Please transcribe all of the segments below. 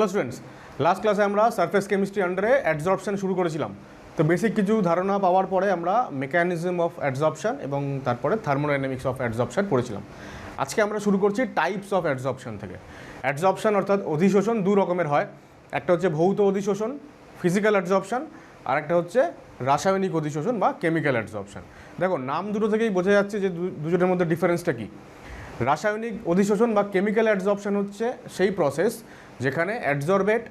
Hello students, last ক্লাসে আমরা surface chemistry আন্ডারে অ্যাডজর্পশন শুরু করেছিলাম। তো বেসিক কিছু ধারণা পাওয়ার পরে আমরা মেকানিজম অফ অ্যাডজর্পশন এবং তারপরে থার্মোডাইনামিক্স অফ অ্যাডজর্পশন পড়েছিলাম। আজকে আমরা শুরু করছি টাইপস অফ অ্যাডজর্পশন থেকে। অ্যাডজর্পশন অর্থাৎ অধিশোষণ দু রকমের হয়, একটা হচ্ছে ভৌত অধিশোষণ ফিজিক্যাল অ্যাডজর্পশন, আর একটা হচ্ছে রাসায়নিক অধিশোষণ বা কেমিক্যাল অ্যাডজর্পশন। দেখো নাম দুটো থেকেই বোঝা যাচ্ছে যে দুজনের মধ্যে ডিফারেন্সটা কী। রাসায়নিক অধিশোষণ বা কেমিক্যাল অ্যাডজর্পশন হচ্ছে সেই প্রসেস যেখানে অ্যাডজর্বেট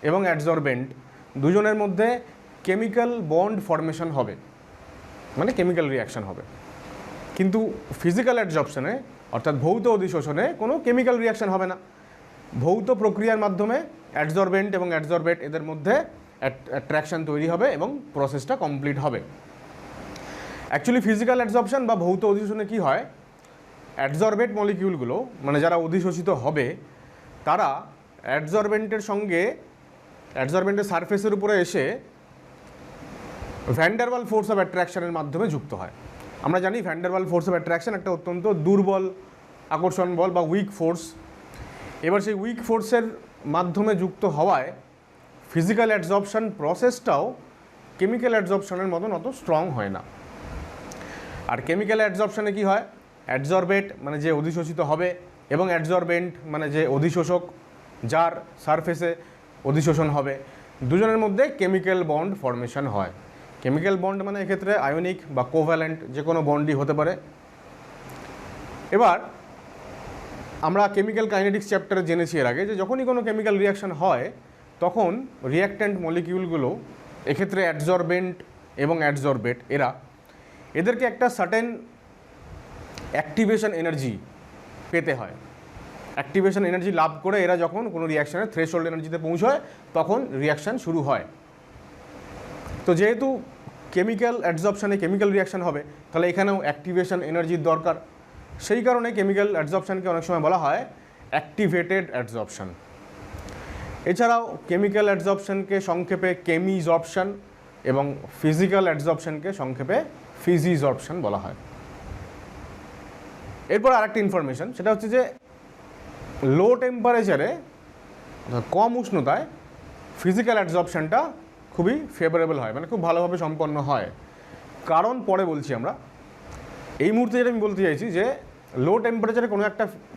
এবং অ্যাডজর্বেন্ট দুজনের মধ্যে কেমিক্যাল বন্ড ফর্মেশন হবে, মানে কেমিক্যাল রিয়াকশন হবে। কিন্তু ফিজিক্যাল অ্যাডজর্পশনে অর্থাৎ ভৌত অধিশোষণে কোনো কেমিক্যাল রিয়াকশন হবে না। ভৌত প্রক্রিয়ার মাধ্যমে অ্যাডজর্বেন্ট এবং অ্যাডজর্বেট এদের মধ্যে অ্যাট্রাকশন তৈরি হবে এবং প্রসেসটা কমপ্লিট হবে। অ্যাকচুয়ালি ফিজিক্যাল অ্যাডজর্পশন বা ভৌত অধিশোষণে কী হয়, অ্যাডজর্বেট মলিকিউলগুলো মানে যারা অধিশোষিত হবে তারা অ্যাডজর্বেন্টের সঙ্গে অ্যাডজর্বেন্টের সারফেসের উপরে এসে van der wall force of অ্যাট্রাকশনের মাধ্যমে যুক্ত হয়। আমরা জানি van der wall force of attraction একটা অত্যন্ত দুর্বল আকর্ষণ বল বা উইক ফোর্স। এবার সেই উইক ফোর্সের মাধ্যমে যুক্ত হওয়ায় ফিজিক্যাল অ্যাডজর্পশন প্রসেসটাও কেমিক্যাল অ্যাডজর্পশনের মতন অত স্ট্রং হয় না। আর কেমিক্যাল অ্যাডজর্পশনে কী হয়, অ্যাডজর্বেট মানে যে অধিশোষিত হবে এবং অ্যাডজর্বেন্ট মানে যে অধিশোষক যার সারফেসে অধিশোষণ হবে, দুজনের মধ্যে কেমিক্যাল বন্ড ফর্মেশন হয়। কেমিক্যাল বন্ড মানে এক্ষেত্রে আয়নিক বা কোভ্যালেন্ট যে কোনো বন্ডই হতে পারে। এবার আমরা কেমিক্যাল কাইনেটিক্স চ্যাপ্টারে জেনেছি এর আগে যে যখনই কোনো কেমিক্যাল রিয়াকশন হয় তখন রিয়াক্ট্যান্ট মলিকিউলগুলো এক্ষেত্রে অ্যাডজর্বেন্ট এবং অ্যাডজর্বেট এদেরকে একটা সার্টেন অ্যাক্টিভেশন এনার্জি পেতে হয়। অ্যাক্টিভেশন এনার্জি লাভ করে এরা যখন কোনো রিয়াকশানের থ্রেশহোল্ড এনার্জিতে পৌঁছয় তখন রিয়াকশান শুরু হয়। তো যেহেতু কেমিক্যাল অ্যাডজর্পশনে কেমিক্যাল রিয়াকশান হবে তাহলে এখানেও অ্যাক্টিভেশন এনার্জির দরকার। সেই কারণে কেমিক্যাল অ্যাডজর্পশনকে অনেক সময় বলা হয় অ্যাক্টিভেটেড অ্যাডজর্পশন। এছাড়াও কেমিক্যাল অ্যাডজর্পশনকে সংক্ষেপে কেমিজর্পশন এবং ফিজিক্যাল অ্যাডজর্পশনকে সংক্ষেপে ফিজিজর্পশন বলা হয়। এরপর আরেকটা ইনফরমেশন, সেটা হচ্ছে যে লো টেম্পারেচারে কম উষ্ণতায় ফিজিক্যাল অ্যাডজর্পশনটা খুবই ফেভারেবল হয়, মানে খুব ভালোভাবে সম্পন্ন হয়। কারণ পরে বলছি আমরা। এই মুহূর্তে যেটা আমি বলতে চাইছি যে লো টেম্পারেচারে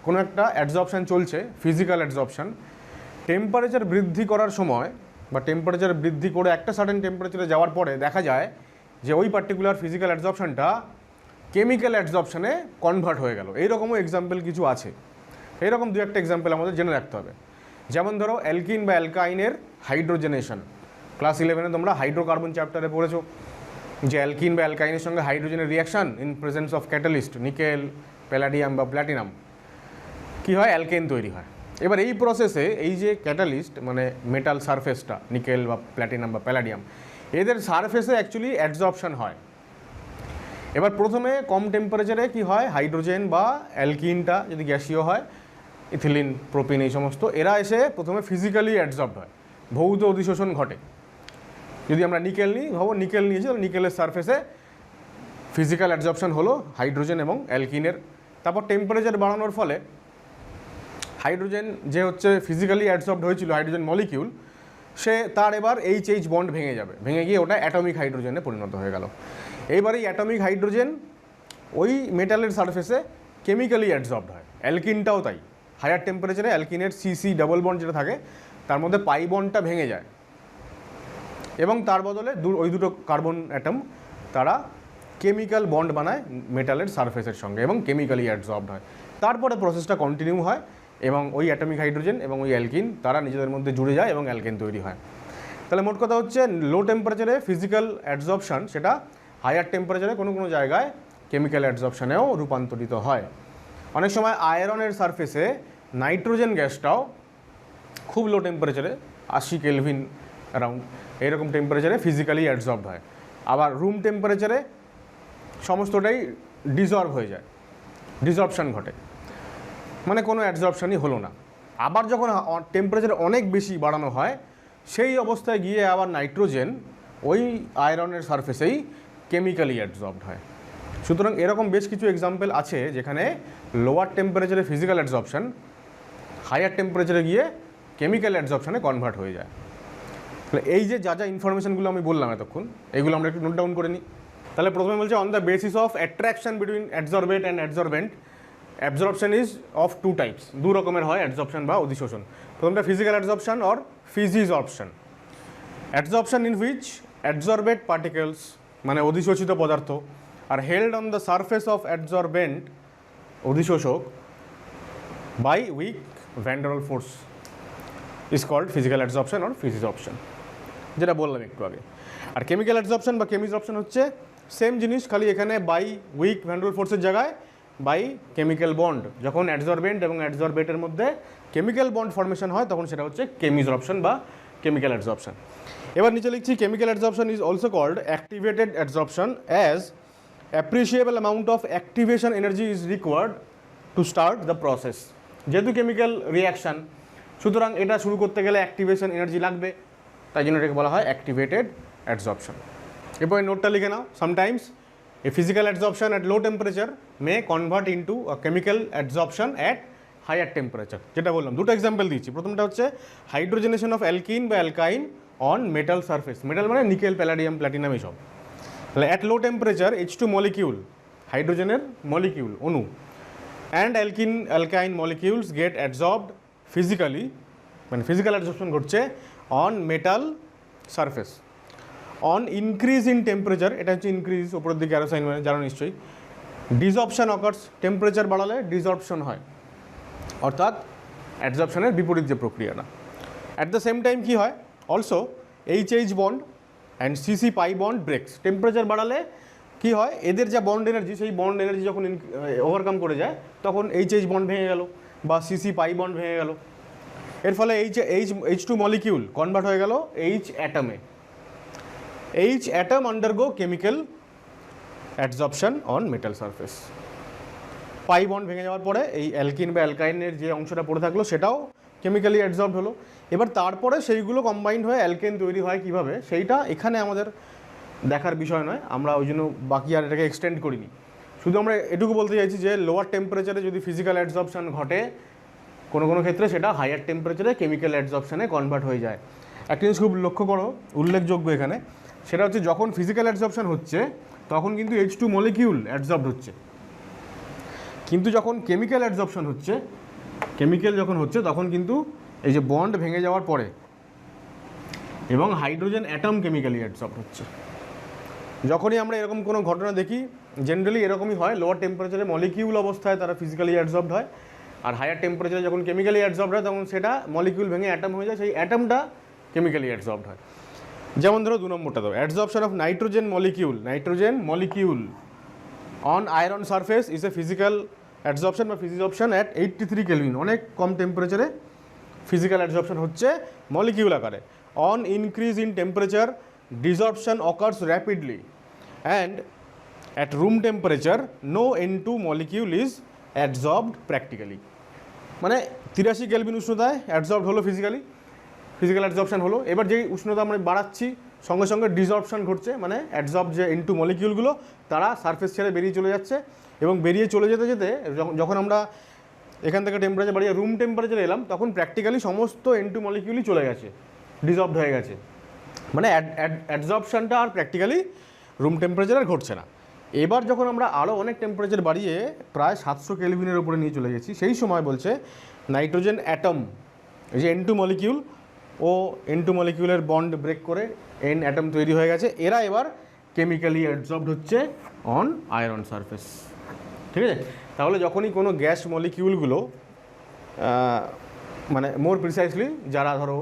কোনো একটা অ্যাডজর্পশন চলছে, ফিজিক্যাল অ্যাডজর্পশন। টেম্পারেচার বৃদ্ধি করার সময় বা টেম্পারেচার বৃদ্ধি করে একটা সার্টেন টেম্পারেচারে যাওয়ার পরে দেখা যায় যে ওই পার্টিকুলার ফিজিক্যাল অ্যাডজর্পশনটা কেমিক্যাল অ্যাডজর্পশনে কনভার্ট হয়ে গেল। এইরকমও এক্সাম্পল কিছু আছে। এইরকম দু একটা এক্সাম্পল আমাদের জেনে রাখতে হবে। যেমন ধরো অ্যালকিন বা অ্যালকাইনের হাইড্রোজেনেশন। ক্লাস 11-এ তোমরা হাইড্রোকার্বন চ্যাপ্টারে পড়েছো যে অ্যালকিন বা অ্যালকাইনের সঙ্গে হাইড্রোজেনের reaction in presence of catalyst nickel, palladium বা প্ল্যাটিনাম কী হয়, অ্যালকেন তৈরি হয়। এবার এই প্রসেসে এই যে ক্যাটালিস্ট মানে মেটাল সারফেসটা নিকেল বা প্ল্যাটিনাম বা প্যালাডিয়াম এদের সারফেসে অ্যাকচুয়ালি অ্যাডজর্পশন হয়। এবার প্রথমে কম টেম্পারেচারে কি হয়, হাইড্রোজেন বা অ্যালকিনটা যদি গ্যাসীয় হয়, ইথিলিন, প্রোপিন এই সমস্ত এরা এসে প্রথমে ফিজিক্যালি অ্যাডজর্বড হয়, ভৌত অধিশোষণ ঘটে। যদি আমরা নিকেল নিই, ভাবো নিকেল নিয়েছি, নিকেলের সারফেসে ফিজিক্যাল অ্যাডজর্পশন হলো হাইড্রোজেন এবং অ্যালকিনের। তারপর টেম্পারেচার বাড়ানোর ফলে হাইড্রোজেন যে হচ্ছে ফিজিক্যালি অ্যাডজর্বড হয়েছিল হাইড্রোজেন মলিকিউল, সে তার এবার এইচ বন্ড ভেঙে যাবে, ভেঙে গিয়ে ওটা অ্যাটমিক হাইড্রোজেনে পরিণত হয়ে গেল। এইবার এই অ্যাটমিক হাইড্রোজেন ওই মেটালের সারফেসে কেমিক্যালি অ্যাডজর্বড হয়। অ্যালকিনটাও তাই, হায়ার টেম্পারেচারে অ্যালকিনের সিসি ডাবল বন্ড যেটা থাকে তার মধ্যে পাই বন্ডটা ভেঙে যায় এবং তার বদলে ওই দুটো কার্বন অ্যাটম তারা কেমিক্যাল বন্ড বানায় মেটালের সারফেসের সঙ্গে এবং কেমিক্যালি অ্যাডজর্বড হয়। তারপরে প্রসেসটা কন্টিনিউ হয় এবং ওই অ্যাটমিক হাইড্রোজেন এবং ওই অ্যালকিন তারা নিজেদের মধ্যে জুড়ে যায় এবং অ্যালকেন তৈরি হয়। তাহলে মোট কথা হচ্ছে লো টেম্পারেচারে ফিজিক্যাল অ্যাডজর্পশন সেটা হায়ার টেম্পারেচারে কোনো কোনো জায়গায় কেমিক্যাল অ্যাডজর্পশনেও রূপান্তরিত হয়। অনেক সময় আয়রনের সারফেসে নাইট্রোজেন গ্যাসটাও খুব লো টেম্পারেচারে 80 কেলভিন অ্যারাউন্ড এইরকম টেম্পারেচারে ফিজিক্যালি অ্যাডজর্বড হয়। আবার রুম টেম্পারেচারে সমস্তটাই ডিজলভ হয়ে যায়, ডিজর্পশন ঘটে, মানে কোনো অ্যাডজর্পশনই হলো না। আবার যখন টেম্পারেচার অনেক বেশি বাড়ানো হয় সেই অবস্থায় গিয়ে আবার নাইট্রোজেন ওই আয়রনের সারফেসেই কেমিক্যালি অ্যাডজর্বড হয়। সুতরাং এরকম বেশ কিছু এক্সাম্পল আছে যেখানে লোয়ার টেম্পারেচারে ফিজিক্যাল অ্যাডজর্পশন, হায়ার টেম্পারেচারে গিয়ে কেমিক্যাল অ্যাডজর্পশনে কনভার্ট হয়ে যায়। তাহলে এই যে যা যা ইনফরমেশনগুলো আমি বললাম এতক্ষণ, এগুলো আমরা একটু নোট ডাউন করে নিই। তাহলে প্রথমে বলছে on the basis of attraction between adsorbate and adsorbent absorption is of two types. দু রকমের হয় অ্যাডজর্পশন বা অধিশোষণ। প্রথমটা physical adsorption or physisorption. Adsorption in which adsorbate particles মানে অধিশোষিত পদার্থ আর held on the surface of adsorbent অধিশোষক by weak van der Waals force is called physical adsorption or physisorption, যেটা বললাম একটু আগে। আর কেমিক্যাল অ্যাডজর্পশন বা কেমিজর্পশন হচ্ছে সেম জিনিস, খালি এখানে by weak van der Waals ফোর্সের জায়গায় বাই কেমিক্যাল বন্ড। যখন অ্যাডজর্বেন্ট এবং অ্যাডজর্বেটের মধ্যে কেমিক্যাল বন্ড ফর্মেশন হয় তখন সেটা হচ্ছে কেমিজর্পশন বা কেমিক্যাল অ্যাডজর্পশন। এবার নিচে লিখছি chemical adsorption is also called activated adsorption as appreciable amount of activation energy is required to start the process. যেহেতু কেমিক্যাল রিয়াকশান, সুতরাং এটা শুরু করতে গেলে অ্যাক্টিভেশন এনার্জি লাগবে, তাই জন্য এটাকে বলা হয় অ্যাক্টিভেটেড অ্যাডজর্পশন। এরপর নোটটা লিখে নাও, sometimes a physical adsorption at low temperature may convert into a chemical adsorption at higher temperature. যেটা বললাম, দুটো এক্সাম্পল দিচ্ছি। প্রথমটা হচ্ছে হাইড্রোজেনেশন অফ অ্যালকিন বা alkyne on metal surface. Metal মানে নিকেল, প্যালাডিয়াম, প্ল্যাটিনাম এইসব। তাহলে at low temperature H2 molecule, হাইড্রোজেনের মলিকিউল অণু, and alkyne molecules get adsorbed physically, মানে ফিজিক্যাল অ্যাডজর্পশন ঘটছে on metal surface. On increase in temperature, এটা হচ্ছে ইনক্রিজ, ওপরের দিকে আরো সাইন মানে জানো নিশ্চয়ই। ডিসঅপশন অকার্স, টেম্পারেচার বাড়ালে ডিসঅপশন হয়, অর্থাৎ অ্যাডজর্পশনের বিপরীত যে প্রক্রিয়াটা। অ্যাট দ্য সেম টাইম কী হয়, also H bond and CC pi bond ব্রেকস। Temperature বাড়ালে কী হয়, এদের যা বন্ড এনার্জি, সেই বন্ড এনার্জি যখন ওভারকাম করে যায় তখন H বন্ড ভেঙে গেল বা CC পাই বন্ড ভেঙে গেল। এর ফলে H2 মলিকিউল কনভার্ট হয়ে গেল H অ্যাটমে। H atom undergo chemical adsorption on metal surface. Pi bond ভেঙে যাওয়ার পরে এই অ্যালকিন বা অ্যালকাইনের যে অংশটা পড়ে থাকলো সেটাও কেমিক্যালি অ্যাডজর্ব হলো। এবার তারপরে সেইগুলো কম্বাইন্ড হয়ে অ্যালকেন তৈরি হয় কীভাবে, সেইটা এখানে আমাদের দেখার বিষয় নয়, আমরা ওই জন্য বাকি আর এটাকে এক্সটেন্ড করিনি। শুধু আমরা এটুকু বলতে চাইছি যে লোয়ার টেম্পারেচারে যদি ফিজিক্যাল অ্যাডজর্পশন ঘটে, কোনো কোনো ক্ষেত্রে সেটা হায়ার টেম্পারেচারে কেমিক্যাল অ্যাডজর্পশনে কনভার্ট হয়ে যায়। একটা জিনিস খুব লক্ষ্য করো, উল্লেখযোগ্য এখানে, সেটা হচ্ছে যখন ফিজিক্যাল অ্যাডজর্পশন হচ্ছে তখন কিন্তু H2 মলিকিউল অ্যাডজর্বড হচ্ছে, কিন্তু যখন কেমিক্যাল অ্যাডজর্পশন হচ্ছে, কেমিক্যাল যখন হচ্ছে তখন কিন্তু এই যে বন্ড ভেঙে যাওয়ার পরে এবং হাইড্রোজেন অ্যাটম কেমিক্যালি অ্যাডজর্ব হচ্ছে। যখনই আমরা এরকম কোনো ঘটনা দেখি, জেনারেলি এরকমই হয়, লোয়ার টেম্পারেচারে মলিকিউল অবস্থায় তারা ফিজিক্যালি অ্যাডজর্বড হয়, আর হায়ার টেম্পারেচারে যখন কেমিক্যালি অ্যাডজর্বড হয় তখন সেটা মলিকিউল ভেঙে অ্যাটম হয়ে যায়, সেই অ্যাটমটা কেমিক্যালি অ্যাডজর্বড হয়। যেমন ধরো 2 নম্বরটা দাও, adsorption of nitrogen molecule on iron surface is a physical adsorption বা ফিজিজর্পশন অ্যাট 83 কেলভিন। অনেক কম টেম্পারেচারে ফিজিক্যাল অ্যাডজর্পশন হচ্ছে মলিকিউল আকারে। On increase in temperature desorption occurs rapidly and at room temperature no N2 molecule is adsorbed practically. মানে 83 kelvin উষ্ণতায় অ্যাডজর্বড হলো physical অ্যাডজর্পশন হলো। এবার যেই উষ্ণতা আমরা বাড়াচ্ছি সঙ্গে সঙ্গে ডিসঅর্পশন ঘটছে, মানে অ্যাডজর্ব যে N2 মলিকিউলগুলো তারা সারফেস ছেড়ে বেরিয়ে চলে যাচ্ছে, এবং বেরিয়ে চলে যেতে যেতে যখন আমরা এখান থেকে টেম্পারেচার বাড়িয়ে রুম টেম্পারেচারে এলাম তখন প্র্যাকটিক্যালি সমস্ত N2 মলিকিউলই চলে গেছে, ডিসঅলভড হয়ে গেছে। মানে অ্যাডজর্পশনটা আর প্র্যাকটিক্যালি রুম টেম্পারেচারে ঘটছে না। এবার যখন আমরা আরও অনেক টেম্পারেচার বাড়িয়ে প্রায় 700 কেলভিনের উপরে নিয়ে চলে গেছি, সেই সময় বলছে নাইট্রোজেন অ্যাটম, এই যে N2 মলিকিউল ও N2 মলিকিউলের বন্ড ব্রেক করে N অ্যাটম তৈরি হয়ে গেছে, এরা এবার কেমিক্যালি অ্যাডজর্বড হচ্ছে অন আয়রন সারফেস। ঠিক আছে, তাহলে যখনই কোনো গ্যাস মলিকিউলগুলো, মানে মোর প্রিসাইসলি যারা ধরো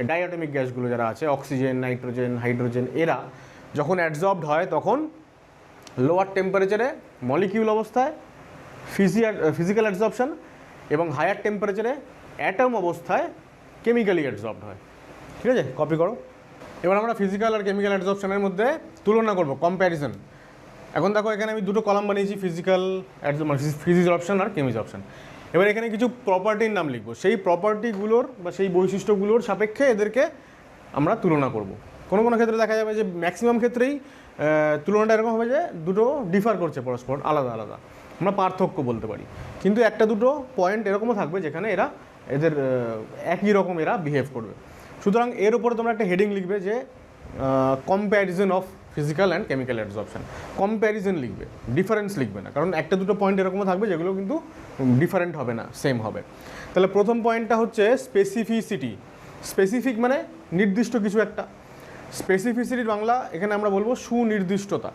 ডাইঅ্যাটমিক গ্যাসগুলো যারা আছে, অক্সিজেন, নাইট্রোজেন, হাইড্রোজেন, এরা যখন অ্যাডজর্বড হয় তখন লোয়ার টেম্পারেচারে মলিকিউল অবস্থায় ফিজিক্যাল অ্যাডজর্পশন এবং হায়ার টেম্পারেচারে অ্যাটম অবস্থায় কেমিক্যালি অ্যাডজর্বড হয়। ঠিক আছে, কপি করো। এবার আমরা ফিজিক্যাল আর কেমিক্যাল অ্যাডজর্পশনের মধ্যে তুলনা করব, কম্প্যারিজন। এখন দেখো এখানে আমি দুটো কলাম বানিয়েছি, ফিজিক্যাল ফিজিজর্পশন আর কেমিজর্পশন। এবার এখানে কিছু প্রপার্টির নাম লিখবো, সেই প্রপার্টিগুলোর বা সেই বৈশিষ্ট্যগুলোর সাপেক্ষে এদেরকে আমরা তুলনা করব। কোনো কোনো ক্ষেত্রে দেখা যাবে যে ম্যাক্সিমাম ক্ষেত্রেই তুলনাটা এরকম হবে যে দুটো ডিফার করছে পরস্পর, আলাদা আলাদা, আমরা পার্থক্য বলতে পারি। কিন্তু একটা দুটো পয়েন্ট এরকমও থাকবে যেখানে এরা এদের একই রকম এরা বিহেভ করবে। সুতরাং এর উপরে তোমরা একটা হেডিং লিখবে যে comparison of physical and chemical absorption. Comparison লিখবে, ডিফারেন্স লিখবে না, কারণ একটা দুটো পয়েন্ট এরকমও থাকবে যেগুলো কিন্তু ডিফারেন্ট হবে না, সেম হবে। তাহলে প্রথম পয়েন্টটা হচ্ছে স্পেসিফিসিটি। স্পেসিফিক মানে নির্দিষ্ট কিছু একটা, স্পেসিফিসিটির বাংলা এখানে আমরা বলবো সুনির্দিষ্টতা।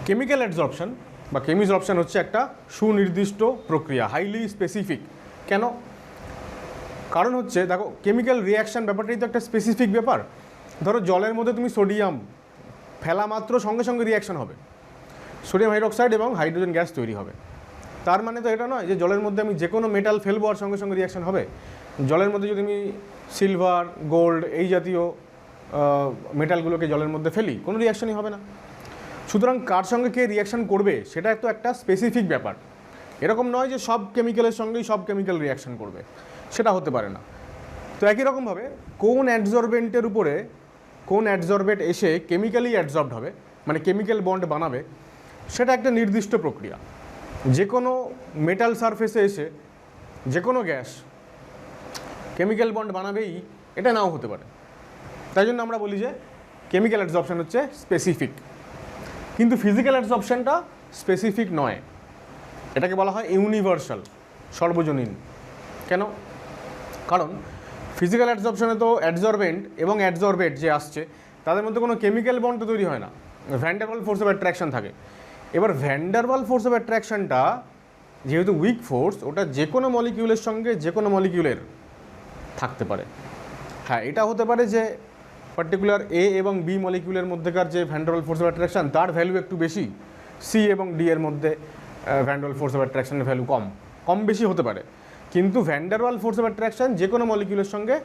কেমিক্যাল অ্যাবজর্পশন বা কেমিজর্পশন হচ্ছে একটা সুনির্দিষ্ট প্রক্রিয়া, হাইলি স্পেসিফিক। কেন? কারণ হচ্ছে দেখো, কেমিক্যাল রিয়াকশান ব্যাপারটাই তো একটা স্পেসিফিক ব্যাপার। ধরো জলের মধ্যে তুমি সোডিয়াম ফেলা মাত্র সঙ্গে সঙ্গে রিয়াকশান হবে, সোডিয়াম হাইড্রোক্সাইড এবং হাইড্রোজেন গ্যাস তৈরি হবে। তার মানে তো এটা নয় যে জলের মধ্যে আমি যে কোনো মেটাল ফেলবো আর সঙ্গে সঙ্গে রিয়াকশান হবে। জলের মধ্যে যদি আমি সিলভার, গোল্ড এই জাতীয় মেটালগুলোকে জলের মধ্যে ফেলি, কোনো রিয়াকশানই হবে না। সুতরাং কার সঙ্গে কে রিয়াকশান করবে সেটা তো একটা স্পেসিফিক ব্যাপার। এরকম নয় যে সব কেমিক্যালের সঙ্গেই সব কেমিক্যাল রিয়াকশান করবে, সেটা হতে পারে না। তো একই রকমভাবে কোন অ্যাডজর্বেন্টের উপরে কোন অ্যাডজর্বেন্ট এসে কেমিক্যালি অ্যাডজর্বড হবে, মানে কেমিক্যাল বন্ড বানাবে, সেটা একটা নির্দিষ্ট প্রক্রিয়া। যে কোনো মেটাল সারফেসে এসে যে কোনো গ্যাস কেমিক্যাল বন্ড বানাবেই, এটা নাও হতে পারে। তাই জন্য আমরা বলি যে কেমিক্যাল অ্যাডজর্পশন হচ্ছে স্পেসিফিক। কিন্তু ফিজিক্যাল অ্যাডজর্পশনটা স্পেসিফিক নয়, এটাকে বলা হয় ইউনিভার্সাল, সর্বজনীন। কেন? কারণ ফিজিক্যাল অ্যাডজর্পশনে তো অ্যাডজর্বেন্ট এবং অ্যাডজর্বেট যে আসছে তাদের মধ্যে কোনো কেমিক্যাল বন্ড তো তৈরি হয় না, van der wall force of attraction থাকে। এবার van der wall force of অ্যাট্রাকশনটা যেহেতু উইক ফোর্স, ওটা যে কোনো মলিকিউলের সঙ্গে যে কোনো মলিকিউলের থাকতে পারে। হ্যাঁ, এটা হতে পারে যে পার্টিকুলার এ এবং বি মলিকিউলের মধ্যেকার যে van der wall force of attraction তার ভ্যালু একটু বেশি, সি এবং ডি এর মধ্যে van der wall force of অ্যাট্রাকশনের ভ্যালু কম বেশি হতে পারে। কিন্তু van der wall force of attraction যে কোনো মলিকিউলের সঙ্গে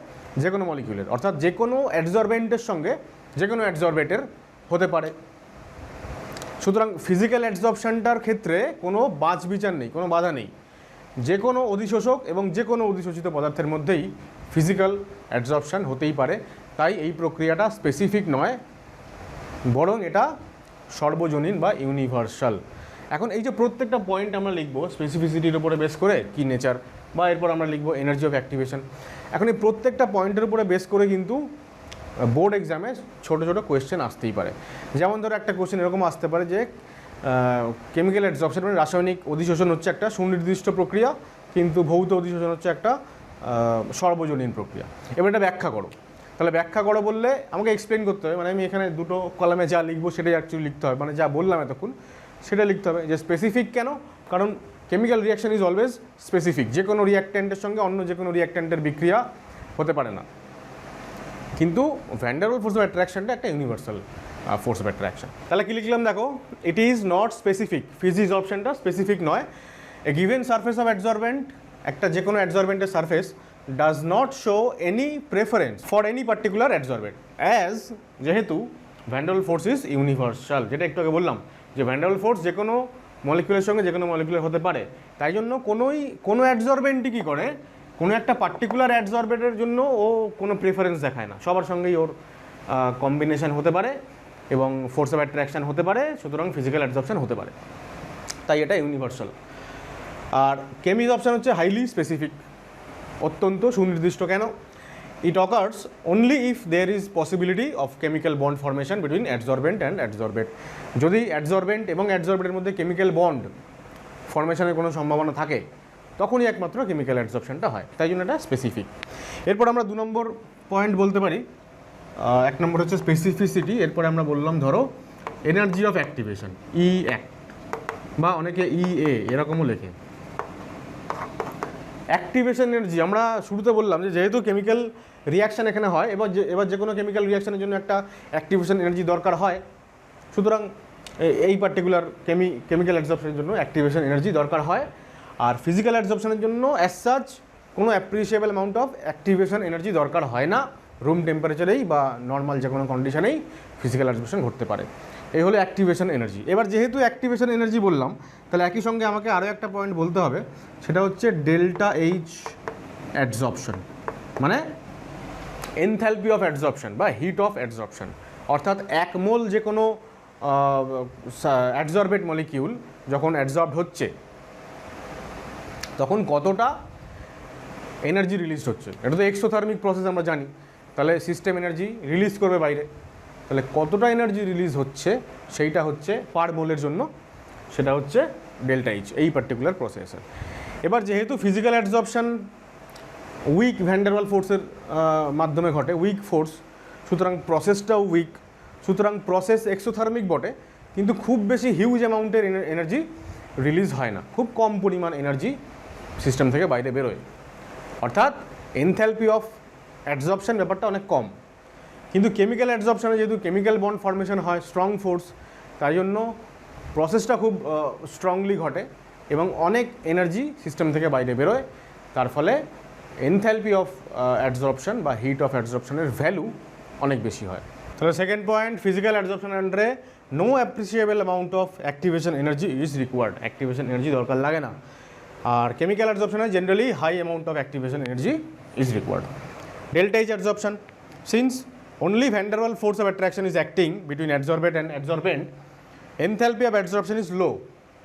যে কোনো মলিকিউলের, অর্থাৎ যে কোনো অ্যাডজর্বেন্টের সঙ্গে যে কোনো অ্যাডজর্বেটের হতে পারে। সুতরাং ফিজিক্যাল অ্যাডজর্পশনটার ক্ষেত্রে কোনো বাছ বিচার নেই, কোনো বাধা নেই। যে কোনো অধিশোষক এবং যে কোনো অধিশোষিত পদার্থের মধ্যেই ফিজিক্যাল অ্যাডজর্পশন হতেই পারে। তাই এই প্রক্রিয়াটা স্পেসিফিক নয়, বরং এটা সর্বজনীন বা ইউনিভার্সাল। এখন এই যে প্রত্যেকটা পয়েন্ট আমরা লিখবো স্পেসিফিসিটির উপরে বেস করে, কি নেচার, বা এরপর আমরা লিখবো এনার্জি অফ অ্যাক্টিভেশন। এখন এই প্রত্যেকটা পয়েন্টের উপরে বেস করে কিন্তু বোর্ড এক্সামে ছোটো ছোটো কোয়েশ্চেন আসতেই পারে। যেমন ধরো একটা কোয়েশ্চেন এরকম আসতে পারে যে কেমিক্যাল অ্যাডজর্পশন মানে রাসায়নিক অধিশোষণ হচ্ছে একটা সুনির্দিষ্ট প্রক্রিয়া, কিন্তু ভৌত অধিশোষণ হচ্ছে একটা সর্বজনীন প্রক্রিয়া। এবার এটা ব্যাখ্যা করো। তাহলে ব্যাখ্যা করো বললে আমাকে এক্সপ্লেন করতে হবে, মানে আমি এখানে দুটো কলামে যা লিখবো সেটাই অ্যাকচুয়ালি লিখতে হবে, মানে যা বললাম এতক্ষণ সেটা লিখতে হবে। যে স্পেসিফিক কেন? কারণ chemical reaction is always specific, যে কোনো রিয়াক্ট্যান্টের সঙ্গে অন্য যে কোনো রিয়াক্ট্যান্টের বিক্রিয়া হতে পারে না। কিন্তু van der wall force of অ্যাট্রাকশনটা একটা ইউনিভার্সাল ফোর্স অফ অ্যাট্রাকশন। তাহলে কি লিখলাম দেখো, ইট ইজ নট স্পেসিফিক, ফিজিজর্পশনটা স্পেসিফিক নয়। A given surface of adsorbent, একটা যে কোনো অ্যাডজর্বেন্টের surface does not show any preference for any particular adsorbent as, যেহেতু van der wall force is universal, যেটা একটু আগে বললাম যে ভ্যান ডার ওয়াল ফোর্স যে কোনো মলিকুলের সঙ্গে যে কোনো মলিকুলার হতে পারে। তাই জন্য কোনো অ্যাডজর্বেন্টই কী করে, কোনো একটা পার্টিকুলার অ্যাডজর্বেটের জন্য ও কোনো প্রেফারেন্স দেখায় না, সবার সঙ্গেই ওর কম্বিনেশন হতে পারে এবং ফোর্স অফ অ্যাট্রাকশন হতে পারে, সুতরাং ফিজিক্যাল অ্যাডজর্পশন হতে পারে। তাই এটা ইউনিভার্সাল। আর কেমিজর্পশন হচ্ছে হাইলি স্পেসিফিক, অত্যন্ত সুনির্দিষ্ট। কেন? It occurs only if there is possibility of chemical bond formation between adsorbent and adsorbate. যদি অ্যাডজর্বেন্ট এবং অ্যাডজর্বেটের মধ্যে কেমিক্যাল বন্ড ফর্মেশনের কোনো সম্ভাবনা থাকে, তখনই একমাত্র কেমিক্যাল অ্যাডজর্পশনটা হয়। তাই জন্য এটা স্পেসিফিক। এরপর আমরা 2 নম্বর পয়েন্ট বলতে পারি। 1 নম্বর হচ্ছে স্পেসিফিসিটি, এরপরে আমরা বললাম ধরো energy of activation, E act, বা অনেকে ইএ এরকমও লেখে। অ্যাক্টিভেশন এনার্জি আমরা শুরুতে বললাম যে যেহেতু কেমিক্যাল রিয়াকশান এখানে হয়, এবার যে কোনো কেমিক্যাল রিয়াকশানের জন্য একটা অ্যাক্টিভেশন এনার্জি দরকার হয়। সুতরাং এই পার্টিকুলার কেমিক্যাল অ্যাডজর্পশনের জন্য অ্যাক্টিভেশন এনার্জি দরকার হয়। আর ফিজিক্যাল অ্যাডজর্পশনের জন্য অ্যাজ সাচ কোনো appreciable amount of activation energy দরকার হয় না, রুম টেম্পারেচারেই বা নর্মাল যে কোনো কন্ডিশনেই ফিজিক্যাল অ্যাডজর্পশন ঘটতে পারে। এই হলো অ্যাক্টিভেশন এনার্জি। এবার যেহেতু অ্যাক্টিভেশন এনার্জি বললাম, তাহলে একই সঙ্গে আমাকে আরও একটা পয়েন্ট বলতে হবে, সেটা হচ্ছে ডেল্টা এইচ অ্যাডজর্পশন, মানে এনথ্যালপি অফ অ্যাডজর্পশন বা হিট অফ অ্যাডজর্পশন। অর্থাৎ 1 মোল যে কোনো অ্যাডজর্বেট মলিকিউল যখন অ্যাডজর্বড হচ্ছে তখন কতটা এনার্জি রিলিজ হচ্ছে, এটা তো এক্সোথার্মিক প্রসেস আমরা জানি। তাহলে সিস্টেম এনার্জি রিলিজ করবে বাইরে, তাহলে কতটা এনার্জি রিলিজ হচ্ছে সেইটা হচ্ছে পার মোলের জন্য, সেটা হচ্ছে ডেল্টা এইচ এই পার্টিকুলার প্রসেসের। এবার যেহেতু physical absorption weak van der Waal ফোর্সের মাধ্যমে ঘটে, উইক ফোর্স, সুতরাং প্রসেসটাও উইক, সুতরাং প্রসেস এক্সোথার্মিক বটে, কিন্তু খুব বেশি হিউজ অ্যামাউন্টের এনার্জি রিলিজ হয় না, খুব কম পরিমাণ এনার্জি সিস্টেম থেকে বাইরে বেরোয়, অর্থাৎ এনথ্যালপি অফ অ্যাবজর্পশন ব্যাপারটা অনেক কম। কিন্তু কেমিক্যাল অ্যাবজর্পশনে যেহেতু কেমিক্যাল বন্ড ফর্মেশন হয়, স্ট্রং ফোর্স, তাই জন্য প্রসেসটা খুব স্ট্রংলি ঘটে এবং অনেক এনার্জি সিস্টেম থেকে বাইরে বেরোয়, তার ফলে এনথ্যালপি অফ অ্যাবজর্পশন বা হিট অফ অ্যাবজর্পশনের ভ্যালু অনেক বেশি হয়। তাহলে সেকেন্ড পয়েন্ট, ফিজিক্যাল অ্যাবজর্পশন আন্ডারে no appreciable amount of activation energy is required, activation energy দরকার লাগে না। আর কেমিক্যাল অ্যাবজর্পশনে generally high amount of activation energy is required. Delta H absorption, since only van der Waals force of attraction is acting between adsorbent and absorbent, enthalpy of absorption is low,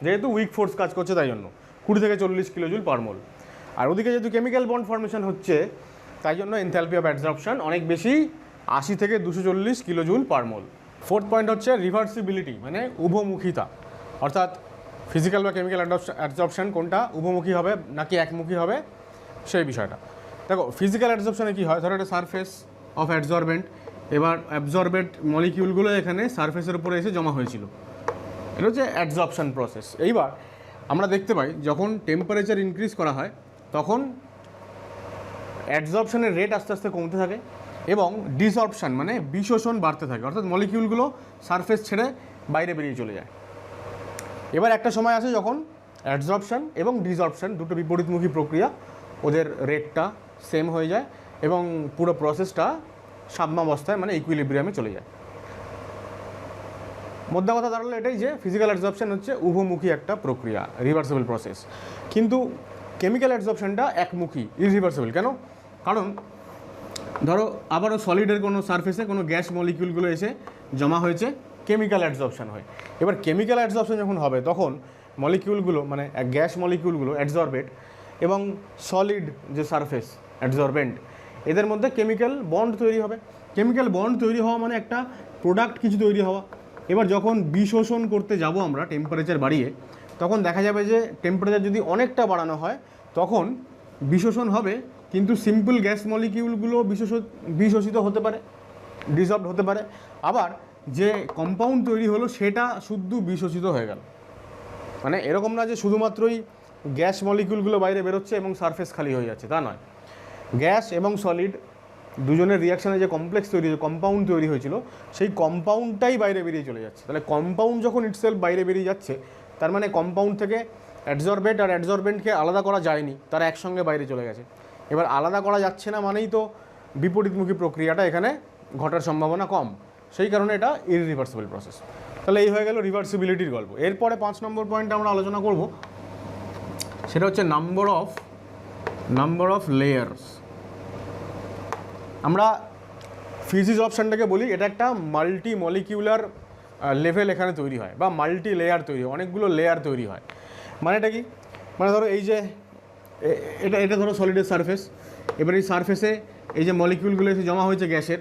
যেহেতু weak force কাজ করছে তাই জন্য 20 থেকে 40 kilojoule পার মোল। আর ওদিকে যেহেতু chemical bond formation হচ্ছে তাই জন্য এনথ্যালপি অফ অ্যাবজর্পশন অনেক বেশি, 80 থেকে 240 কিলোজুল পার মোল। ফোর্থ পয়েন্ট হচ্ছে রিভার্সিবিলিটি, মানে উভমুখিতা, অর্থাৎ ফিজিক্যাল বা কেমিক্যাল অ্যাবজর্পশন কোনটা উভমুখী হবে নাকি একমুখী হবে সেই বিষয়টা। দেখো ফিজিক্যাল অ্যাবজর্পশনে কী হয়, ধরো একটা সারফেস অফ অ্যাবজর্বেন্ট, এবার অ্যাবজর্বেন্ট মলিকিউলগুলো এখানে সারফেসের উপরে এসে জমা হয়েছিল, এটা হচ্ছে অ্যাবজর্পশন প্রসেস। এইবার আমরা দেখতে পাই যখন টেম্পারেচার ইনক্রিজ করা হয় তখন অ্যাবজর্পশনের রেট আস্তে আস্তে কমতে থাকে এবং ডিসঅর্পশন মানে বিশোষণ বাড়তে থাকে, অর্থাৎ মলিকিউলগুলো সারফেস ছেড়ে বাইরে বেরিয়ে চলে যায়। এবার একটা সময় আসে যখন অ্যাবজর্পশন এবং ডিসঅর্পশন দুটো বিপরীতমুখী প্রক্রিয়া, ওদের রেটটা সেম হয়ে যায় এবং পুরো প্রসেসটা সাম্যাবস্থায় মানে ইকুইলিব্রিয়ামে চলে যায়। মধ্যে কথা দাঁড়ালো এটাই যে ফিজিক্যাল অ্যাবজর্পশন হচ্ছে উভমুখী একটা প্রক্রিয়া, রিভার্সেবল প্রসেস, কিন্তু কেমিক্যাল অ্যাবজর্পশনটা একমুখী, ইরিভার্সেবল। কেন? কারণ ধরো আবারও সলিডের কোনো সারফেসে কোনো গ্যাস মলিকিউলগুলো এসে জমা হয়েছে, কেমিক্যাল অ্যাবজর্পশন হয়। এবার কেমিক্যাল অ্যাবজর্পশন যখন হবে তখন মলিকিউলগুলো মানে গ্যাস মলিকিউলগুলো অ্যাবজর্বেট এবং সলিড যে সারফেস অ্যাবজর্বেন্ট, এদের মধ্যে কেমিক্যাল বন্ড তৈরি হবে। কেমিক্যাল বন্ড তৈরি হওয়া মানে একটা প্রোডাক্ট কিছু তৈরি হওয়া। এবার যখন বিশোষণ করতে যাব আমরা টেম্পারেচার বাড়িয়ে, তখন দেখা যাবে যে টেম্পারেচার যদি অনেকটা বাড়ানো হয় তখন বিশোষণ হবে, কিন্তু সিম্পল গ্যাস মলিকিউলগুলো বিশোষিত হতে পারে, ডিসলভড হতে পারে, আবার যে কম্পাউন্ড তৈরি হলো সেটা শুদ্ধ বিশোষিত হয়ে গেল। মানে এরকম না যে শুধুমাত্রই গ্যাস মলিকিউলগুলো বাইরে বেরোচ্ছে এবং সারফেস খালি হয়ে যাচ্ছে, তা নয়। গ্যাস এবং সলিড দুজনের রিয়াকশানে যে কমপ্লেক্স তৈরি হয়েছে, কম্পাউন্ড তৈরি হয়েছিল, সেই কম্পাউন্ডটাই বাইরে বেরিয়ে চলে যাচ্ছে। তাহলে কম্পাউন্ড যখন ইটসেলফ বাইরে বেরিয়ে যাচ্ছে, তার মানে কম্পাউন্ড থেকে অ্যাডসরবেন্ট আর অ্যাডসরবেন্টকে আলাদা করা যায়নি, তারা একসঙ্গে বাইরে চলে গেছে। এবার আলাদা করা যাচ্ছে না মানেই তো বিপরীতমুখী প্রক্রিয়াটা এখানে ঘটার সম্ভাবনা কম, সেই কারণে এটা ইররিভার্সিবল প্রসেস। তাহলে এই হয়ে গেল রিভার্সিবিলিটির গল্প। এরপরে 5 নম্বর পয়েন্টে আমরা আলোচনা করব, সেটা হচ্ছে নাম্বার অফ লেয়ার্স। আমরা ফিজিক্স অপশানটাকে বলি এটা একটা মাল্টি মলিকিউলার লেভেল এখানে তৈরি হয় বা মাল্টি লেয়ার তৈরি হয়, অনেকগুলো লেয়ার তৈরি হয়। মানে এটা কি, মানে ধরো এই যে এটা ধরো সলিডের সারফেস, এবার এই সারফেসে এই যে মলিকিউলগুলো এসে জমা হয়েছে গ্যাসের,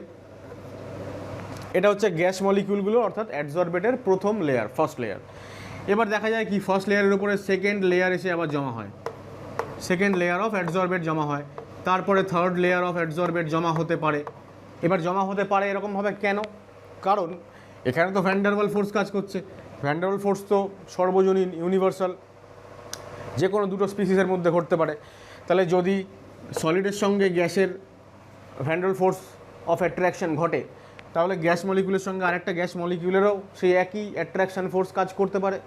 এটা হচ্ছে গ্যাস মলিকিউলগুলো অর্থাৎ অ্যাডসরবেটের প্রথম লেয়ার, ফার্স্ট লেয়ার। এবার দেখা যায় কি ফার্স্ট লেয়ারের উপরে সেকেন্ড লেয়ার এসে আবার জমা হয়, সেকেন্ড লেয়ার অফ অ্যাডসরবেট জমা হয়, তারপরে থার্ড লেয়ার অফ অ্যাডসরবেট জমা হতে পারে। এবার জমা হতে পারে এরকমভাবে কেন? কারণ এখানে তো ভ্যান ডার ওয়াল ফোর্স কাজ করছে। ভ্যান ডার ওয়াল ফোর্স তো সর্বজনীন, ইউনিভার্সাল, যে কোনো দুটো স্পিসিসের মধ্যে ঘটতে পারে। তাহলে যদি সলিডের সঙ্গে গ্যাসের van der wall force of attraction ঘটে, তাহলে গ্যাস মলিকিউলের সঙ্গে আরেকটা গ্যাস মলিকিউলেরও সেই একই অ্যাট্রাকশন ফোর্স কাজ করতে পারে।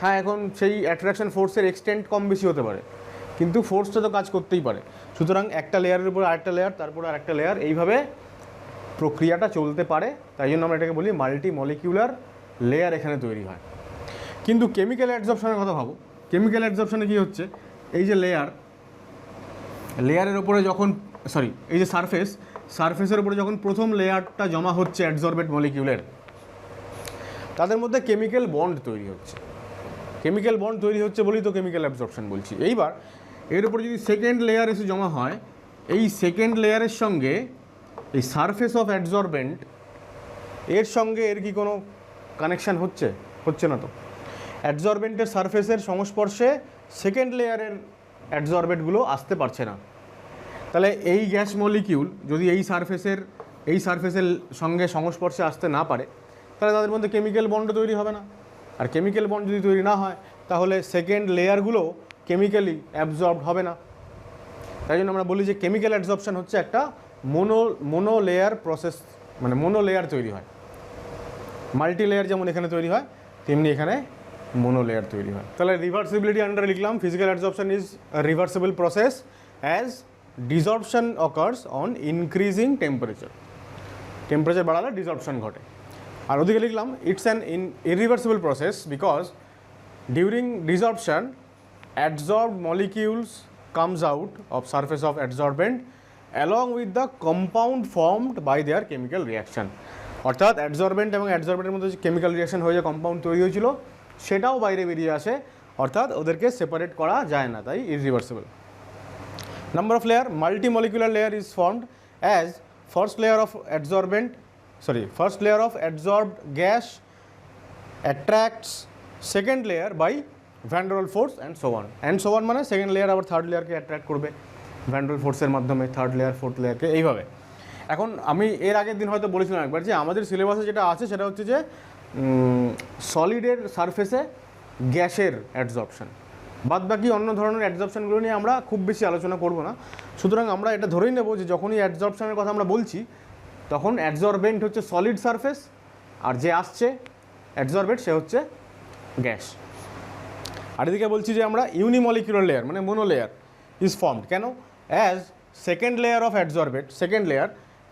হ্যাঁ, এখন সেই অ্যাট্রাকশন ফোর্সের এক্সটেন্ট কম বেশি হতে পারে, কিন্তু ফোর্সটা তো কাজ করতেই পারে। সুতরাং একটা লেয়ারের উপর আরেকটা লেয়ার, তারপরে আরেকটা লেয়ার, এইভাবে প্রক্রিয়াটা চলতে পারে। তাই জন্য আমরা এটাকে বলি মাল্টি মলিকিউলার লেয়ার এখানে তৈরি হয়। কিন্তু কেমিক্যাল অ্যাডসরপশনের কথা ভাবো, কেমিক্যাল অ্যাডসরপশনে কী হচ্ছে, এই যে লেয়ারের ওপরে যখন এই যে সারফেসের উপরে যখন প্রথম লেয়ারটা জমা হচ্ছে অ্যাডসরবেট মলিকিউলের, তাদের মধ্যে কেমিক্যাল বন্ড তৈরি হচ্ছে। কেমিক্যাল বন্ড তৈরি হচ্ছে বলেই তো কেমিক্যাল অ্যাবজর্পশন বলছি। এইবার এর উপর যদি সেকেন্ড লেয়ার এসে জমা হয়, এই সেকেন্ড লেয়ারের সঙ্গে এই সারফেস অফ অ্যাডজর্বেন্ট এর সঙ্গে এর কি কোনো কানেকশান হচ্ছে না তো। অ্যাডজর্বেন্টের সারফেসের সংস্পর্শে সেকেন্ড লেয়ারের অ্যাডজর্বেন্টগুলো আসতে পারছে না। তাহলে এই গ্যাস মলিকিউল যদি এই সারফেসের সঙ্গে সংস্পর্শে আসতে না পারে, তাহলে তাদের মধ্যে কেমিক্যাল বন্ড তৈরি হবে না। আর কেমিক্যাল বন্ড যদি তৈরি না হয়, তাহলে সেকেন্ড লেয়ারগুলো কেমিক্যালি অ্যাবজর্বড হবে না। তাই জন্য আমরা বলি যে কেমিক্যাল অ্যাবজর্পশন হচ্ছে একটা মোনো লেয়ার প্রসেস, মানে মোনো লেয়ার তৈরি হয়। মাল্টি লেয়ার যেমন এখানে তৈরি হয়, তেমনি এখানে মোনো লেয়ার তৈরি হয়। তাহলে রিভার্সিবিলিটি আন্ডারে লিখলাম, physical absorption is reversible process as desorption occurs on increasing temperature বাড়ালে ডিসঅর্পশন ঘটে। আর ওদিকে লিখলাম it's an irreversible process because during desorption adsorbed molecules comes out of surface of adsorbent along with the compound formed by their chemical reaction। অর্থাৎ অ্যাডজর্বেন্ট এবং অ্যাডজর্বেন্টের মধ্যে যে chemical reaction হয়ে যে কম্পাউন্ড তৈরি হয়েছিল, সেটাও বাইরে বেরিয়ে আসে, অর্থাৎ ওদেরকে সেপারেট করা যায় না, তাই irreversible. Number of layer, multi molecular layer is formed as first layer of adsorbed gas attracts second layer by van der Waal force and so on মানে সেকেন্ড লেয়ার আবার থার্ড লেয়ারকে অ্যাট্রাক্ট করবে van der Waal ফোর্সের মাধ্যমে, third layer fourth লেয়ারকে, এইভাবে। এখন আমি এর আগের দিন হয়তো বলেছিলাম একবার যে আমাদের সিলেবাসে যেটা আছে সেটা হচ্ছে যে সলিডের সারফেসে গ্যাসের অ্যাডজর্পশন, বাদ বাকি অন্য ধরনের অ্যাডজর্পশনগুলো নিয়ে আমরা খুব বেশি আলোচনা করব না। সুতরাং আমরা এটা ধরেই নেব যে যখনই অ্যাডজর্পশনের কথা আমরা বলছি, তখন অ্যাডজর্বেন্ট হচ্ছে সলিড সারফেস, আর যে আসছে অ্যাডজর্বেন্ট সে হচ্ছে গ্যাস। আর এদিকে বলছি যে আমরা ইউনিমলিকুলার লেয়ার মানে মোনো লেয়ার ইজ ফর্মড, কেন? As second layer of adsorbent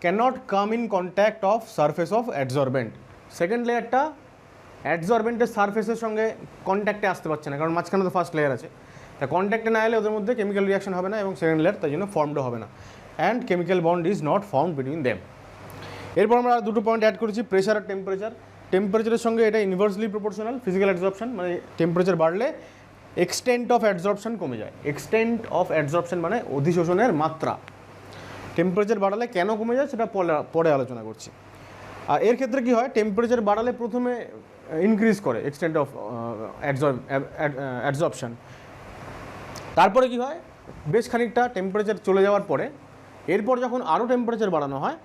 cannot come in contact of surface of adsorbent. Second লেয়ারটা অ্যাডজর্বেন্টের সারফেসের সঙ্গে কন্ট্যাক্টে আসতে পারছে না, কারণ মাঝখানে তো ফার্স্ট লেয়ার আছে। তা কন্ট্যাক্টে না এলে ওদের মধ্যে কেমিক্যাল রিয়াকশন হবে না এবং সেকেন্ড লেয়ার তাই জন্য ফর্মডও হবে না, and chemical bond is not formed between them. এরপর আমরা দুটো পয়েন্ট অ্যাড করেছি, প্রেশার আর টেম্পারেচার। টেম্পারেচারের সঙ্গে এটা ইনভার্সলি প্রপোর্শনাল ফিজিক্যাল অ্যাডজর্পশন, মানে টেম্পারেচার বাড়লে এক্সটেন্ট অফ অ্যাডজর্পশন কমে যায়। এক্সটেন্ট অফ অ্যাডজর্পশন মানে অধিশোষণের মাত্রা। টেম্পারেচার বাড়ালে কেন কমে যায় সেটা পরে আলোচনা করছি। আর এর ক্ষেত্রে কী হয়, টেম্পারেচার বাড়ালে প্রথমে ইনক্রিজ করে এক্সটেন্ট অফ অ্যাডজর্পশন, তারপরে কী হয়, বেশ খানিকটা টেম্পারেচার চলে যাওয়ার পরে এরপর যখন আরও টেম্পারেচার বাড়ানো হয়,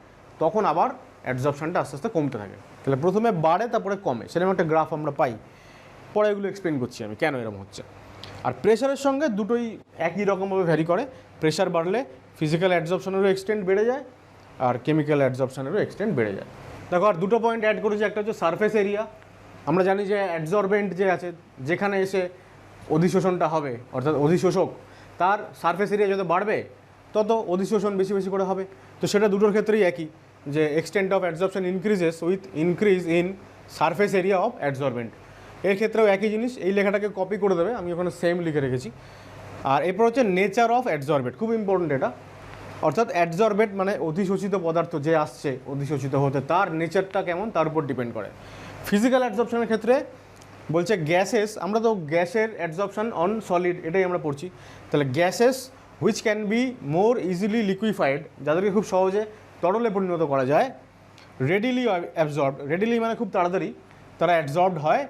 তখন আবার অ্যাডজর্পশনটা আস্তে আস্তে কমতে থাকে। তাহলে প্রথমে বাড়ে তারপরে কমে, সেরকম একটা গ্রাফ আমরা পাই। পরে এগুলো এক্সপ্লেন করছি আমি কেন এরকম হচ্ছে। আর প্রেশারের সঙ্গে দুটোই একই রকমভাবে ভ্যারি করে। প্রেশার বাড়লে ফিজিক্যাল অ্যাডজর্পশনেরও এক্সটেন্ট বেড়ে যায়, আর কেমিক্যাল অ্যাডজর্পশনেরও এক্সটেন্ট বেড়ে যায়। দেখো আর দুটো পয়েন্ট অ্যাড করেছি, একটা হচ্ছে সারফেস এরিয়া। আমরা জানি যে অ্যাডজর্বেন্ট যে আছে, যেখানে এসে অধিশোষণটা হবে, অর্থাৎ অধিশোষক, তার সারফেস এরিয়া যত বাড়বে তত অধিশোষণ বেশি বেশি করে হবে। তো সেটা দুটোর ক্ষেত্রেই একই, যে extent of adsorption increases with increase in surface area of adsorbent. এর ক্ষেত্রেও একই জিনিস, এই লেখাটাকে কপি করে দেবে, আমি ওখানে সেম লিখে রেখেছি। আর এরপর হচ্ছে নেচার অফ অ্যাডজর্বেন্ট, খুব ইম্পর্টেন্ট এটা। অর্থাৎ অ্যাডজর্বেন্ট মানে অধিশোষিত পদার্থ যে আসছে অধিশোষিত হতে, তার নেচারটা কেমন তার উপর ডিপেন্ড করে। ফিজিক্যাল অ্যাডজর্পশনের ক্ষেত্রে বলছে গ্যাসেস, আমরা তো গ্যাসের অ্যাডজর্পশন অন সলিড এটাই আমরা পড়ছি। তাহলে gases which can be more easily liquefied, যাদেরকে খুব সহজে তরলে পরিণত করা যায়, রেডিলি অ্যাবজর্বড, রেডিলি মানে খুব তাড়াতাড়ি তারা অ্যাবজর্বড হয়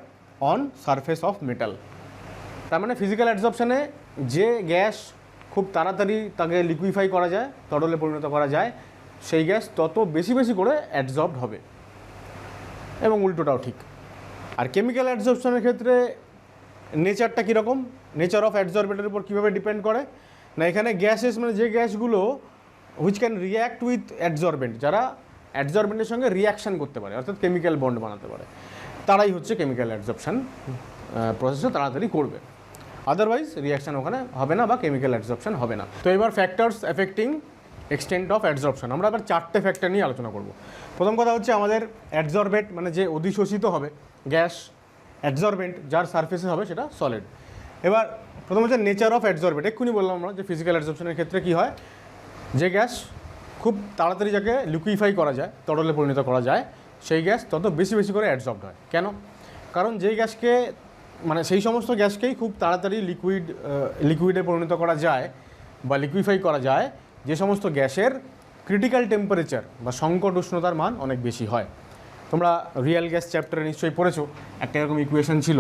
অন সারফেস অফ মেটাল। তার মানে ফিজিক্যাল অ্যাডজর্পশনে যে গ্যাস খুব তাড়াতাড়ি তাকে লিকুইফাই করা যায়, তরলে পরিণত করা যায়, সেই গ্যাস তত বেশি বেশি করে অ্যাবজর্বড হবে, এবং উল্টোটাও ঠিক। আর কেমিক্যাল অ্যাডজর্পশনের ক্ষেত্রে নেচারটা কীরকম, নেচার অফ অ্যাডজর্বেন্টের উপর কীভাবে ডিপেন্ড করে না, এখানে গ্যাসেস মানে যে গ্যাসগুলো হুইচ ক্যান রিয়্যাক্ট উইথ অ্যাডজর্বেন্ট, যারা অ্যাডজর্বেন্টের সঙ্গে রিয়াকশান করতে পারে, অর্থাৎ কেমিক্যাল বন্ড বানাতে পারে, তারাই হচ্ছে কেমিক্যাল অ্যাডজর্পশন প্রসেসটা তাড়াতাড়ি করবে। আদারওয়াইজ রিয়াকশান ওখানে হবে না বা কেমিক্যাল অ্যাডজর্পশন হবে না। তো এবার ফ্যাক্টরস এফেক্টিং এক্সটেন্ট অফ অ্যাডজর্পশন, আমরা আবার 4টে ফ্যাক্টর নিয়ে আলোচনা করব। প্রথম কথা হচ্ছে আমাদের অ্যাডজর্বেন্ট মানে যে অধিশোষিত হবে গ্যাস, অ্যাডজর্বেন্ট যার সারফেসে হবে সেটা সলিড। এবার প্রথম হচ্ছে নেচার অফ অ্যাডজর্বেন্ট, এক্ষুনি বললাম আমরা যে ফিজিক্যাল অ্যাডজর্পশনের ক্ষেত্রে কী হয়, যে গ্যাস খুব তাড়াতাড়ি যাকে লিকুইফাই করা যায়, তরলে পরিণত করা যায়, সেই গ্যাস তত বেশি বেশি করে অ্যাডজর্বড হয়। কেন? কারণ যেই গ্যাসকে মানে সেই সমস্ত গ্যাসকেই খুব তাড়াতাড়ি লিকুইডে পরিণত করা যায় বা লিকুইফাই করা যায় যে সমস্ত গ্যাসের ক্রিটিক্যাল টেম্পারেচার বা সংকট উষ্ণতার মান অনেক বেশি হয়। তোমরা রিয়েল গ্যাস চ্যাপ্টারে নিশ্চয়ই পড়েছো, একটা এরকম ইকুয়েশন ছিল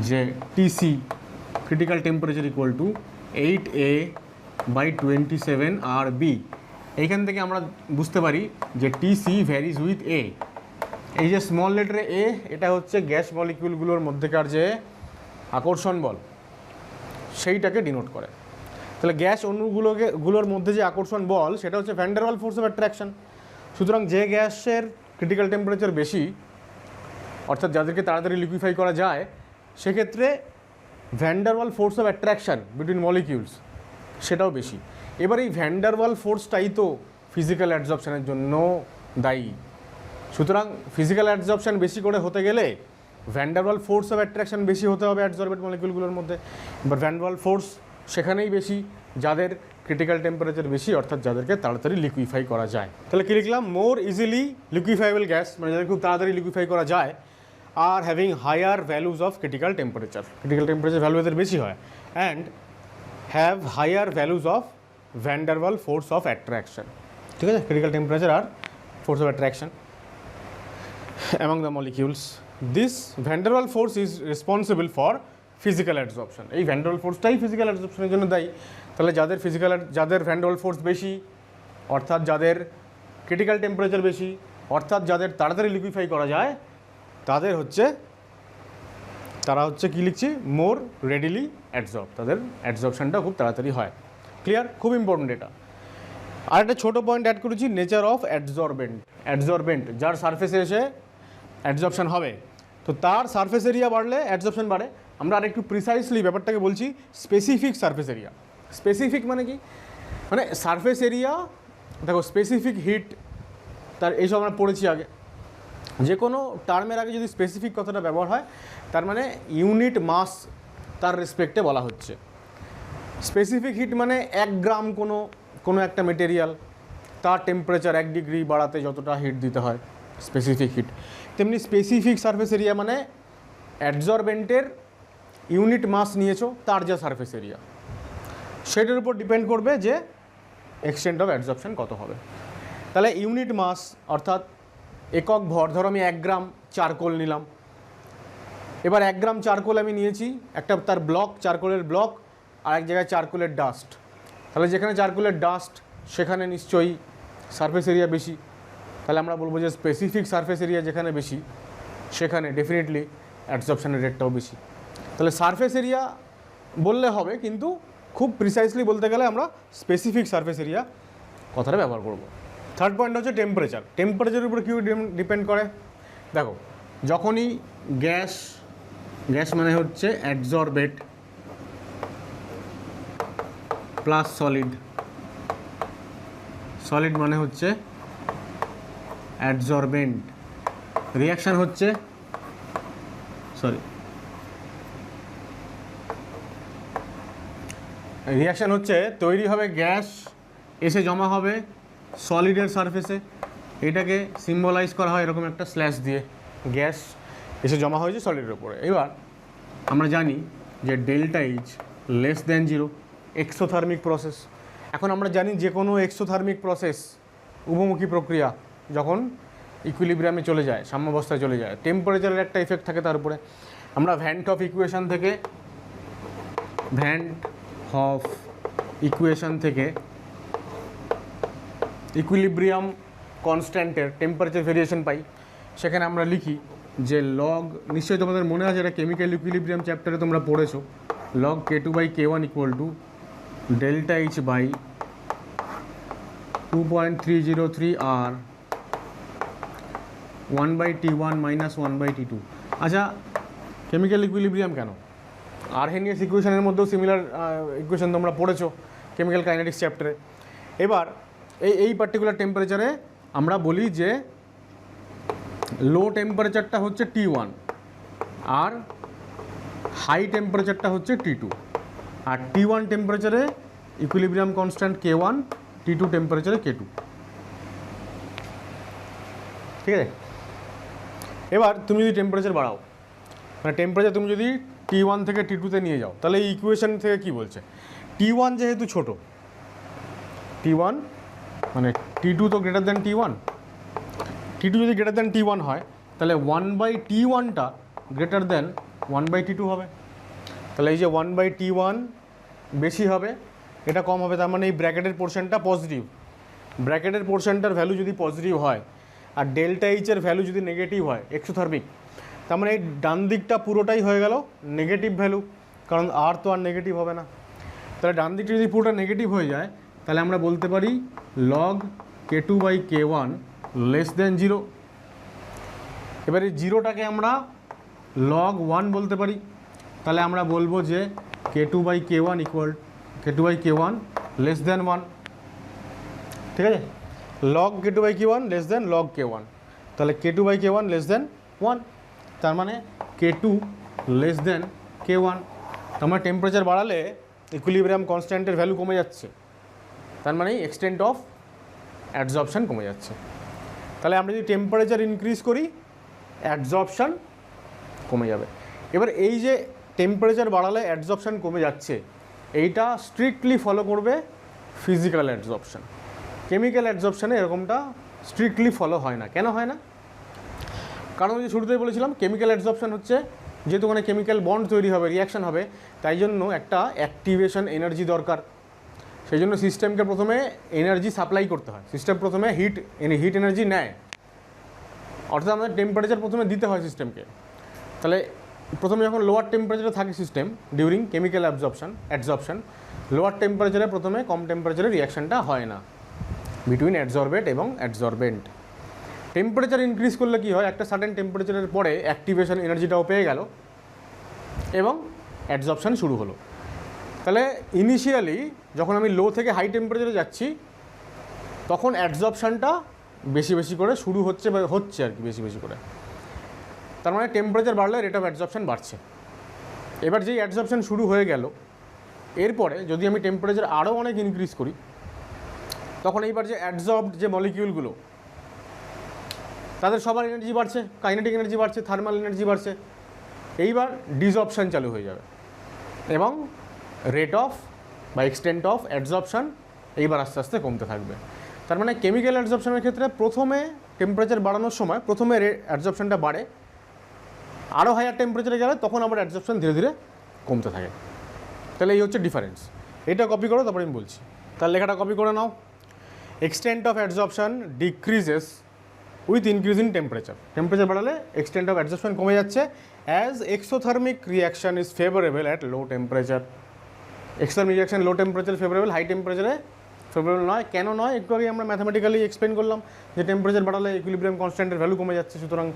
যে TC critical temperature equal to 8a/27 RB। এইখান থেকে আমরা বুঝতে পারি যে টিসি ভ্যারিজ উইথ এ। এই যে স্মল লেটারে এ, এটা হচ্ছে গ্যাস মলিকিউলগুলোর মধ্যেকার যে আকর্ষণ বল সেইটাকে ডিনোট করে। তাহলে গ্যাস অণুগুলোর মধ্যে যে আকর্ষণ বল সেটা হচ্ছে van der wall force of attraction. সুতরাং যে গ্যাসের ক্রিটিক্যাল টেম্পারেচার বেশি, অর্থাৎ যাদেরকে তাড়াতাড়ি লিকুইফাই করা যায়, সেক্ষেত্রে van der wall force of attraction between molecules সেটাও বেশি। এবার এই ভ্যান ডার ওয়াল ফোর্সটাই তো ফিজিক্যাল অ্যাডজর্পশনের জন্য দায়ী। সুতরাং ফিজিক্যাল অ্যাডজর্পশন বেশি করে হতে গেলে van der wall force of attraction বেশি হতে হবে অ্যাডজর্বেড মলিকিউলগুলোর মধ্যে। এবার ভ্যান ডার ওয়াল ফোর্স সেখানেই বেশি যাদের ক্রিটিক্যাল টেম্পারেচার বেশি, অর্থাৎ যাদেরকে তাড়াতাড়ি লিকুইফাই করা যায়। তাহলে কী লিখলাম? মোর ইজিলি লিকুইফাইবল গ্যাস, মানে যাদের খুব তাড়াতাড়ি লিকুইফাই করা যায়, আর having higher values of critical temperature, critical temperature value এদের বেশি হয়, and have higher values of van der wall force of attraction. ঠিক আছে, ক্রিটিক্যাল টেম্পারেচার আর force of attraction among the molecules. This van der Waal force is responsible for physical adsorption. এই van der Waal ফোর্সটাই physical অ্যাডজর্পশনের জন্য দায়ী। তাহলে যাদের van der Waal force বেশি, অর্থাৎ যাদের ক্রিটিক্যাল টেম্পারেচার বেশি, অর্থাৎ যাদের তাড়াতাড়ি লিকুইফাই করা যায়, তারা হচ্ছে কি লিখছি? মোর রেডিলি অ্যাডজর্ব। তাদের অ্যাডজর্পশনটা খুব তাড়াতাড়ি হয়। ক্লিয়ার? খুব ইম্পর্টেন্ট এটা। আর একটা ছোটো পয়েন্ট অ্যাড করেছি, নেচার অফ অ্যাডজর্বেন্ট যার সারফেসে এসে অ্যাডজর্পশন হবে, তো তার সারফেস এরিয়া বাড়লে অ্যাডজর্পশন বাড়ে। আমরা আর একটু প্রিসাইসলি ব্যাপারটাকে বলছি স্পেসিফিক সারফেস এরিয়া। স্পেসিফিক মানে কি? মানে সারফেস এরিয়া, দেখো স্পেসিফিক হিট, তার এইসব আমরা পড়েছি আগে। যে কোনো টার্মের আগে যদি স্পেসিফিক কথাটা ব্যবহার হয়, তার মানে ইউনিট মাস তার রেসপেক্টে বলা হচ্ছে। স্পেসিফিক হিট মানে 1 গ্রাম কোনো একটা মেটেরিয়াল, তার টেম্পারেচার 1 ডিগ্রি বাড়াতে যতটা হিট দিতে হয় স্পেসিফিক হিট। তেমনি স্পেসিফিক সারফেস এরিয়া মানে অ্যাডজর্বেন্টের ইউনিট মাস নিয়েছো, তার যা সারফেস এরিয়া, সেটার উপর ডিপেন্ড করবে যে এক্সটেন্ট অফ অ্যাডজর্পশন কত হবে। তাহলে ইউনিট মাস অর্থাৎ একক ভর, ধরো আমি 1 গ্রাম চারকোল নিলাম। এবার 1 গ্রাম চারকোল আমি নিয়েছি, একটা তার ব্লক, চারকোলের ব্লক, আর এক জায়গায় চারকোলের ডাস্ট। তাহলে যেখানে চারকোলের ডাস্ট সেখানে নিশ্চয়ই সারফেস এরিয়া বেশি। তাহলে আমরা বলবো যে স্পেসিফিক সারফেস এরিয়া যেখানে বেশি, সেখানে ডেফিনেটলি অ্যাডজর্পশনের রেটটাও বেশি। তাহলে সারফেস এরিয়া বললে হবে, কিন্তু খুব প্রিসাইসলি বলতে গেলে আমরা স্পেসিফিক সারফেস এরিয়া কথাটা ব্যবহার করব। থার্ড পয়েন্ট হচ্ছে টেম্পারেচার। টেম্পারেচারের উপর কী ডিপেন্ড করে? দেখো, যখনই গ্যাস মানে হচ্ছে অ্যাডজর্বেট প্লাস সলিড মানে হচ্ছে অ্যাডজর্বেন্ট, রিয়াকশান হচ্ছে তৈরি হবে গ্যাস, এসে জমা হবে সলিডের সারফেসে। এটাকে সিম্বলাইজ করা হয় এরকম একটা স্ল্যাশ দিয়ে, গ্যাস এসে জমা হয়েছে সলিডের উপরে। এবার আমরা জানি যে delta H less than 0, exothermic process. এখন আমরা জানি যে কোনো এক্সোথার্মিক প্রসেস, উভমুখী প্রক্রিয়া, যখন ইকুইলিব্রিয়ামে চলে যায়, সাম্যাবস্থায় চলে যায়, টেম্পারেচারের একটা ইফেক্ট থাকে তার উপরে। আমরা ভ্যান হফ ইকুয়েশন থেকে ইকুইলিব্রিয়াম কনস্ট্যান্টের টেম্পারেচার ভেরিয়েশন পাই। সেখানে আমরা লিখি যে লগ, নিশ্চয়ই তোমাদের মনে আছে, এটা কেমিক্যাল ইকুইলিব্রিয়াম চ্যাপ্টারে তোমরা পড়েছো, log K2/K1 equal to delta H by 2.303 R 1/T1 minus 1/T2। আচ্ছা, কেমিক্যাল ইকুইলিব্রিয়াম কেন? আরহেনিয়াস ইকুয়েশনের মধ্যেও সিমিলার ইকুয়েশন তোমরা পড়েছো কেমিক্যাল কাইনেটিক্স চ্যাপ্টারে। এবার এই পার্টিকুলার টেম্পারেচারে আমরা বলি যে লো টেম্পারেচারটা হচ্ছে T1 আর হাই টেম্পারেচারটা হচ্ছে T2। আর T1 টেম্পারেচারে ইকুইলিব্রিয়াম কনস্ট্যান্ট K1, T2 টেম্পারেচারে K2। ঠিক আছে? এবার তুমি যদি টেম্পারেচার বাড়াও, মানে টেম্পারেচার তুমি যদি T1 থেকে T2-তে নিয়ে যাও, তাহলে এই ইকুয়েশন থেকে কি বলছে, T1 যেহেতু ছোট, T1 মানে T2 তো গ্রেটার দ্যান T1, T2 যদি গ্রেটার দ্যান T1 হয় তাহলে 1/T1টা গ্রেটার দ্যান 1/T2 হবে। তাহলে এই যে 1/T1 বেশি হবে, এটা কম হবে, তার মানে এই ব্র্যাকেটের পোর্শনটা পজিটিভ। ব্র্যাকেটের পোর্শনটার ভ্যালু যদি পজিটিভ হয় আর ডেল্টা এইচের ভ্যালু যদি নেগেটিভ হয় এক্সোথার্মিক, তার মানে এই ডান দিকটা পুরোটাই হয়ে গেল নেগেটিভ ভ্যালু, কারণ আর তো আর নেগেটিভ হবে না। তাহলে ডান দিকটা যদি পুরোটা নেগেটিভ হয়ে যায় তাহলে আমরা বলতে পারি log K2/K1 লেস দেন 0। এবারে জিরোটাকে আমরা log 1 বলতে পারি, তাহলে আমরা বলবো যে K2/K1 equal K2/K1 less than 1, ঠিক আছে, log K2/K1 less than log K1, তাহলে K2/K1 লেস দেন 1, তার মানে K2 লেস দেন K1। তার মানে টেম্পারেচার বাড়ালে ইকুইলিব্রিয়াম কনস্ট্যান্টের ভ্যালু কমে যাচ্ছে, তার মানে এক্সটেন্ট অফ অ্যাডজর্পশন কমে যাচ্ছে। তাহলে আমরা যদি টেম্পারেচার ইনক্রিজ করি অ্যাডজর্পশন কমে যাবে। এবার এই যে টেম্পারেচার বাড়ালে অ্যাডজর্পশন কমে যাচ্ছে, এইটা স্ট্রিক্টলি ফলো করবে ফিজিক্যাল অ্যাডজর্পশন। কেমিক্যাল অ্যাডজর্পশনে এরকমটা স্ট্রিক্টলি ফলো হয় না। কেন হয় না? কারণ যে শুরুতেই বলেছিলাম কেমিক্যাল অ্যাডজর্পশন হচ্ছে যেহেতু ওখানে কেমিক্যাল বন্ড তৈরি হবে, রিয়াকশন হবে, তাই জন্য একটা অ্যাক্টিভেশন এনার্জি দরকার। সেই জন্য সিস্টেমকে প্রথমে এনার্জি সাপ্লাই করতে হয়, সিস্টেম প্রথমে হিট এনার্জি নেয়, অর্থাৎ আমাদের টেম্পারেচার প্রথমে দিতে হয় সিস্টেমকে। তাহলে প্রথমে যখন লোয়ার টেম্পারেচারে থাকে সিস্টেম ডিউরিং কেমিক্যাল অ্যাডজর্পশন, লোয়ার টেম্পারেচারে প্রথমে কম টেম্পারেচারে রিয়াকশনটা হয় না বিটুইন অ্যাডজর্বেট এবং অ্যাডজর্বেন্ট। টেম্পারেচার ইনক্রিজ করলে কি হয়, একটা সার্টেন টেম্পারেচারের পরে অ্যাক্টিভেশন এনার্জিটাও পেয়ে গেল এবং অ্যাডজর্পশন শুরু হলো। তাহলে ইনিশিয়ালি যখন আমি লো থেকে হাই টেম্পারেচারে যাচ্ছি তখন অ্যাডজর্পশনটা বেশি বেশি করে শুরু হচ্ছে বা হচ্ছে আর কি বেশি বেশি করে। তার মানে টেম্পারেচার বাড়লে রেট অফ অ্যাডজর্পশন বাড়ছে। এবার যেই অ্যাডজর্পশন শুরু হয়ে গেল, এরপরে যদি আমি টেম্পারেচার আরও অনেক ইনক্রিজ করি তখন এইবার যে অ্যাডজর্বড যে মলিকিউলগুলো তাদের সবার এনার্জি বাড়ছে, কাইনেটিক এনার্জি বাড়ছে, থার্মাল এনার্জি বাড়ছে, এইবার ডিসঅপশন চালু হয়ে যাবে এবং রেট অফ বা এক্সটেন্ট অফ অ্যাডজর্পশন এইবার আস্তে আস্তে কমতে থাকবে। তার মানে কেমিক্যাল অ্যাডজর্পশনের ক্ষেত্রে প্রথমে টেম্পারেচার বাড়ানোর সময় প্রথমে অ্যাডজর্পশনটা বাড়ে, আরও হায়ার টেম্পারেচারে গেলে তখন আবার অ্যাডজর্পশন ধীরে ধীরে কমতে থাকে। তাহলে এই হচ্ছে ডিফারেন্স। এটা কপি করো, তারপরে আমি বলছি। তার লেখাটা কপি করে নাও। Extent of adsorption decreases with increase in temperature. Temperature বাড়ালে এক্সটেন্ট অফ অ্যাডজর্পশন কমে যাচ্ছে as exothermic reaction is favourable at low temperature. Exothermic reaction low temperature favourable, high টেম্পারেচারে ফেভারেবল নয়। কেন নয়? একটু আগে আমরা ম্যাথামেটিক্যালি এক্সপ্লেন করলাম যে টেম্পারেচার বাড়ালে ইকুইলিব্রিয়াম কনস্ট্যান্টের ভ্যালু কমে যাচ্ছে, সুতরাং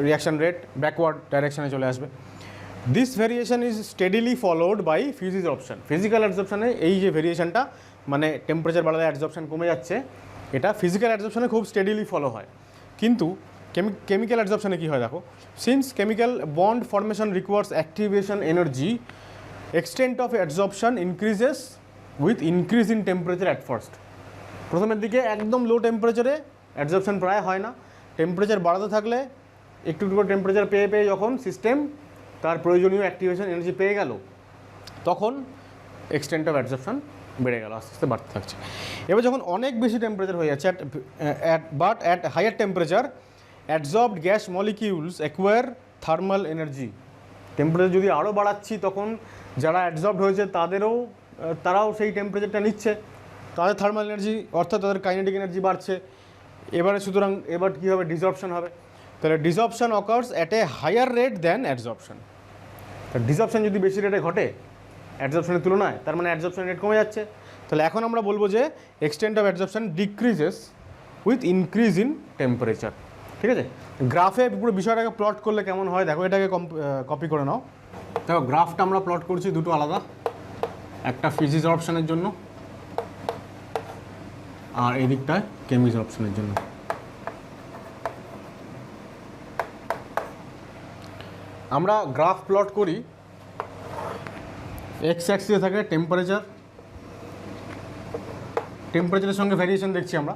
রিয়াকশন রেট ব্যাকওয়ার্ড ডাইরেকশনে চলে আসবে। This variation is steadily followed by physisorption. Physical অ্যাডজর্পশনে এই যে ভেরিয়েশনটা মানে টেম্পারেচার বাড়ালে অ্যাডজর্পশন কমে যাচ্ছে, এটা ফিজিক্যাল অ্যাডজর্পশনে খুব স্টেডিলি ফলো হয়। কিন্তু কেমিক্যাল অ্যাডজর্পশনে কী হয় দেখো, since chemical bond formation requires activation energy, extent of adsorption increases with increase in temperature at first. প্রথমের দিকে একদম লো টেম্পারেচারে অ্যাডজর্পশন প্রায় হয় না, টেম্পারেচার বাড়াতে থাকলে একটু একটু করে টেম্পারেচার পেয়ে পেয়ে যখন সিস্টেম তার প্রয়োজনীয় অ্যাক্টিভেশন এনার্জি পেয়ে গেল তখন এক্সটেন্ট অফ অ্যাডজর্পশন বেড়ে গেল, আস্তে আস্তে বাড়তে থাকছে। এবার যখন অনেক বেশি টেম্পারেচার হয়ে যাচ্ছে but at higher temperature adsorbed gas molecules acquire thermal energy. Temperature যদি আরও বাড়াচ্ছি তখন যারা অ্যাডজর্বড হয়েছে তারাও সেই টেম্পারেচারটা নিচ্ছে, তাদের থার্মাল এনার্জি অর্থাৎ তাদের কাইনেটিক এনার্জি বাড়ছে। এবারে সুতরাং এবার কী হবে, ডিসঅপশন হবে। তাহলে ডিসঅপশন occurs at a higher rate than অ্যাডজর্পশন। ডিসঅপশন যদি বেশি রেটে ঘটে অ্যাডজর্পশনের তুলনায়, তার মানে অ্যাডজর্পশন রেট কমে যাচ্ছে। তাহলে এখন আমরা বলবো যে extent of adsorption decreases with increase in temperature. ঠিক আছে, গ্রাফে পুরো বিষয়টাকে প্লট করলে কেমন হয় দেখো, এটাকে কপি করে নাও। দেখো গ্রাফটা আমরা প্লট করছি দুটো আলাদা, একটা ফিজিক্স অপশনের জন্য আর এই দিকটায় কেমিক্স অপশনের জন্য। আমরা গ্রাফ প্লট করি, এক্স অ্যাক্সিসে থাকে টেম্পারেচারের সঙ্গে ভ্যারিয়েশন দেখছি আমরা,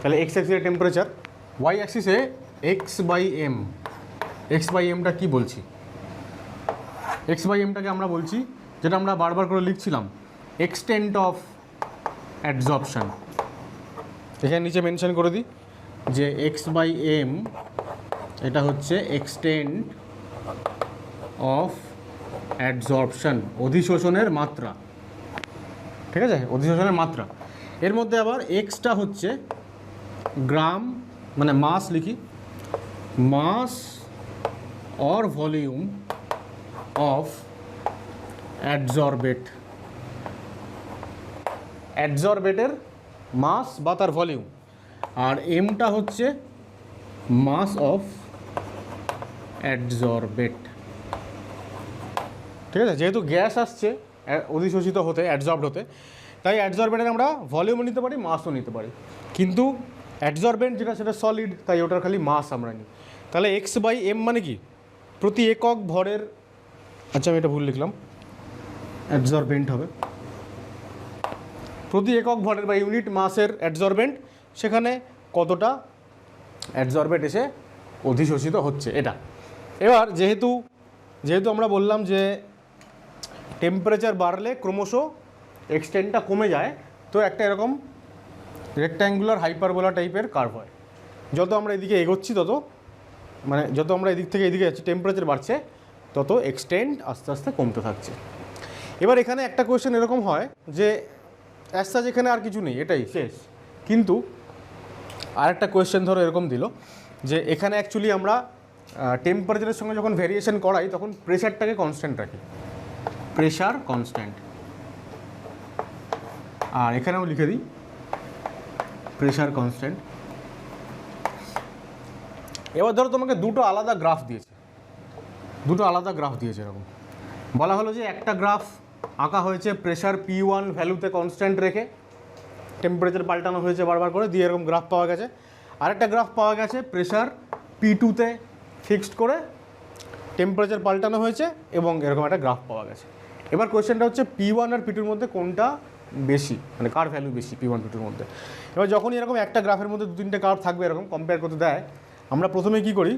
তাহলে এক্স অ্যাক্সিসে টেম্পারেচার, ওয়াই অ্যাক্সিসে x/m এক্স বাই এমটা কী বলছি? এক্স বাই এমটাকে আমরা বলছি, যেটা আমরা বারবার করে লিখছিলাম, এক্সটেন্ট অফ অ্যাডজর্পশন। এখানে নিচে মেনশন করে দিই যে এক্স বাই এম এটা হচ্ছে এক্সটেন্ট অফ অ্যাডজর্পশন, অধিশোষণের মাত্রা। ঠিক আছে, অধিশোষণের মাত্রা। এর মধ্যে আবার এক্সটা হচ্ছে গ্রাম, মানে মাস লিখি, মাস অর ভলিউম অফ অ্যাডজর্বেট, অ্যাডজর্বেটের মাস বা তার ভলিউম। আর এমটা হচ্ছে মাস অফ অ্যাডজর্বেট। ঠিক আছে, যেহেতু গ্যাস আসছে অধিশোষিত হতে, অ্যাডজর্বড হতে, তাই অ্যাডজর্বেন্টের আমরা ভলিউমও নিতে পারি, মাসও নিতে পারি। কিন্তু অ্যাডজর্বেন্ট যেটা সেটা সলিড, তাই ওটার খালি মাস আমরা নিই। তাহলে এক্স বাই এম মানে কি? প্রতি একক ভরের, আচ্ছা আমি এটা ভুল লিখলাম, অ্যাডজর্বেন্ট হবে প্রতি একক ভরের বা ইউনিট মাসের অ্যাডজর্বেন্ট, সেখানে কতটা অ্যাডজর্বেন্ট এসে অধিশোষিত হচ্ছে এটা। এবার যেহেতু আমরা বললাম যে টেম্পারেচার বাড়লে ক্রমশ এক্সটেন্টটা কমে যায়, তো একটা এরকম রেক্ট্যাঙ্গুলার হাইপারবোলা টাইপের কার্ভ হয়। যত আমরা এদিকে এগোচ্ছি তত, মানে যত আমরা এদিক থেকে এদিকে যাচ্ছি, টেম্পারেচার বাড়ছে, তত এক্সটেন্ট আস্তে আস্তে কমতে থাকছে। এবার এখানে একটা কোয়েশ্চেন এরকম হয় যে অ্যাজ এখানে আর কিছু নেই, এটাই শেষ। কিন্তু আরেকটা কোয়েশ্চেন ধরো এরকম দিল যে এখানে অ্যাকচুয়ালি আমরা টেম্পারেচারের সঙ্গে যখন ভেরিয়েশন করাই তখন প্রেশারটাকে কনস্ট্যান্ট রাখি, প্রেশার কনস্ট্যান্ট। আর এখানেও লিখে দিই প্রেশার কনস্ট্যান্ট। এবার ধরো তোমাকে দুটো আলাদা গ্রাফ দিয়েছে, এরকম বলা হলো যে একটা গ্রাফ আঁকা হয়েছে প্রেশার P1 ভ্যালুতে কনস্ট্যান্ট রেখে, টেম্পারেচার পাল্টানো হয়েছে বারবার করে, দিয়ে এরকম গ্রাফ পাওয়া গেছে। আরেকটা গ্রাফ পাওয়া গেছে প্রেশার P2তে ফিক্সড করে টেম্পারেচার পাল্টানো হয়েছে এবং এরকম একটা গ্রাফ পাওয়া গেছে। এবার কোয়েশ্চেনটা হচ্ছে P1 আর P2-র মধ্যে কোনটা বেশি, মানে কার ভ্যালু বেশি P1 P2-র মধ্যে। এবার যখনই এরকম একটা গ্রাফের মধ্যে 2-3টে কার্ভ থাকবে এরকম কম্পেয়ার করতে দেয়, আমরা প্রথমে কী করি,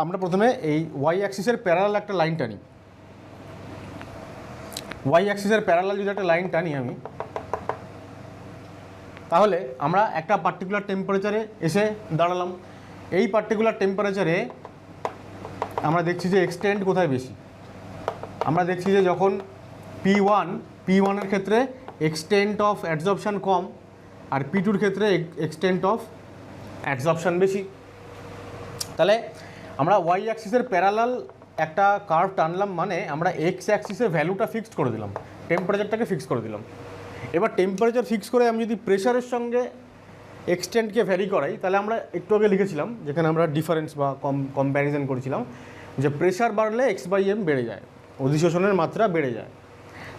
আমরা প্রথমে এই ওয়াই অ্যাক্সিসের প্যারালাল একটা লাইন টানি। ওয়াই অ্যাক্সিসের প্যারালাল যদি একটা লাইন টানি আমি, তাহলে আমরা একটা পার্টিকুলার টেম্পারেচারে এসে দাঁড়ালাম। এই পার্টিকুলার টেম্পারেচারে আমরা দেখছি যে এক্সটেন্ট কোথায় বেশি। আমরা দেখছি যে যখন P1-এর ক্ষেত্রে এক্সটেন্ট অফ অ্যাডজর্পশন কম, আর P2-র ক্ষেত্রে এক্সটেন্ট অফ অ্যাডজর্পশন বেশি। তাহলে আমরা ওয়াই অ্যাক্সিসের প্যারালাল একটা কার্ভ টানলাম, মানে আমরা এক্স অ্যাক্সিসের ভ্যালুটা ফিক্সড করে দিলাম, টেম্পারেচারটাকে ফিক্স করে দিলাম। এবার টেম্পারেচার ফিক্স করে আমি যদি প্রেশারের সঙ্গে এক্সটেন্টকে ভ্যারি করাই, তাহলে আমরা একটু আগে লিখেছিলাম, যেখানে আমরা ডিফারেন্স বা কম্প্যারিজন করেছিলাম, যে প্রেশার বাড়লে x/m বেড়ে যায়, অধিশোষণের মাত্রা বেড়ে যায়।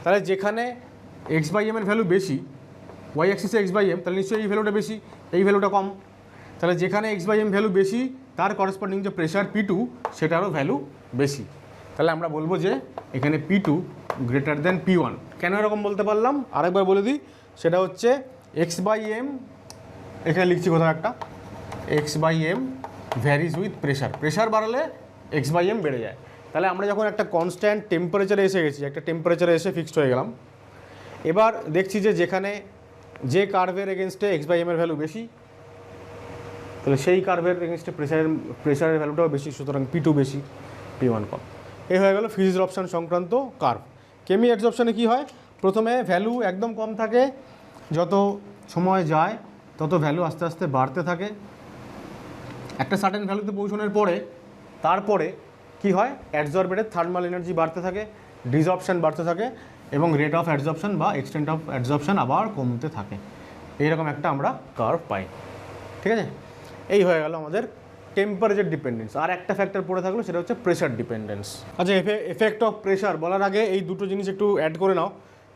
তাহলে যেখানে x/m-এর ভ্যালু বেশি, ওয়াই অ্যাক্সিসে x/m, তাহলে নিশ্চয়ই এই ভ্যালুটা বেশি, এই ভ্যালুটা কম। তাহলে যেখানে x/m ভ্যালু বেশি, তার করেসপন্ডিং যে প্রেশার P2 সেটারও ভ্যালু বেশি। তাহলে আমরা বলবো যে এখানে P2 গ্রেটার দ্যান P1। কেন এরকম বলতে পারলাম আরেকবার বলে দিই, সেটা হচ্ছে x/m, এখানে লিখছি কোথাও একটা, x/m varies with pressure. Pressure বাড়ালে x/m বেড়ে যায়। তাহলে আমরা যখন একটা কনস্ট্যান্ট টেম্পারেচারে এসে গেছি, একটা টেম্পারেচারে এসে ফিক্সড হয়ে গেলাম, এবার দেখছি যে যেখানে যে কার্ভের এগেনস্টে x/m-এর ভ্যালু বেশি, তাহলে সেই কার্ভের এগেনস্টে প্রেশারের ভ্যালুটাও বেশি, সুতরাং P2 বেশি, P1 কম। এই হয়ে গেল ফিজ অপশান সংক্রান্ত কার্ভ। কেমি অ্যাডজর্পশনে কী হয়, প্রথমে ভ্যালু একদম কম থাকে, যত সময় যায় তত ভ্যালু আস্তে আস্তে বাড়তে থাকে। একটা সার্টেন ভ্যালুতে পৌঁছানোর পরে তারপরে কী হয়, অ্যাডজর্বেটের থার্মাল এনার্জি বাড়তে থাকে, ডিসঅপশান বাড়তে থাকে এবং রেট অফ অ্যাডজর্পশন বা এক্সটেন্ট অফ অ্যাডজর্পশন আবার কমতে থাকে। এইরকম একটা আমরা কার্ভ পাই। ঠিক আছে, এই হয়ে গেল আমাদের টেম্পারেচার ডিপেন্ডেন্স। আর একটা ফ্যাক্টর পড়ে থাকলো, সেটা হচ্ছে প্রেশার ডিপেন্ডেন্স। আচ্ছা, এফেক্ট অফ প্রেশার বলার আগে এই দুটো জিনিস একটু অ্যাড করে নাও।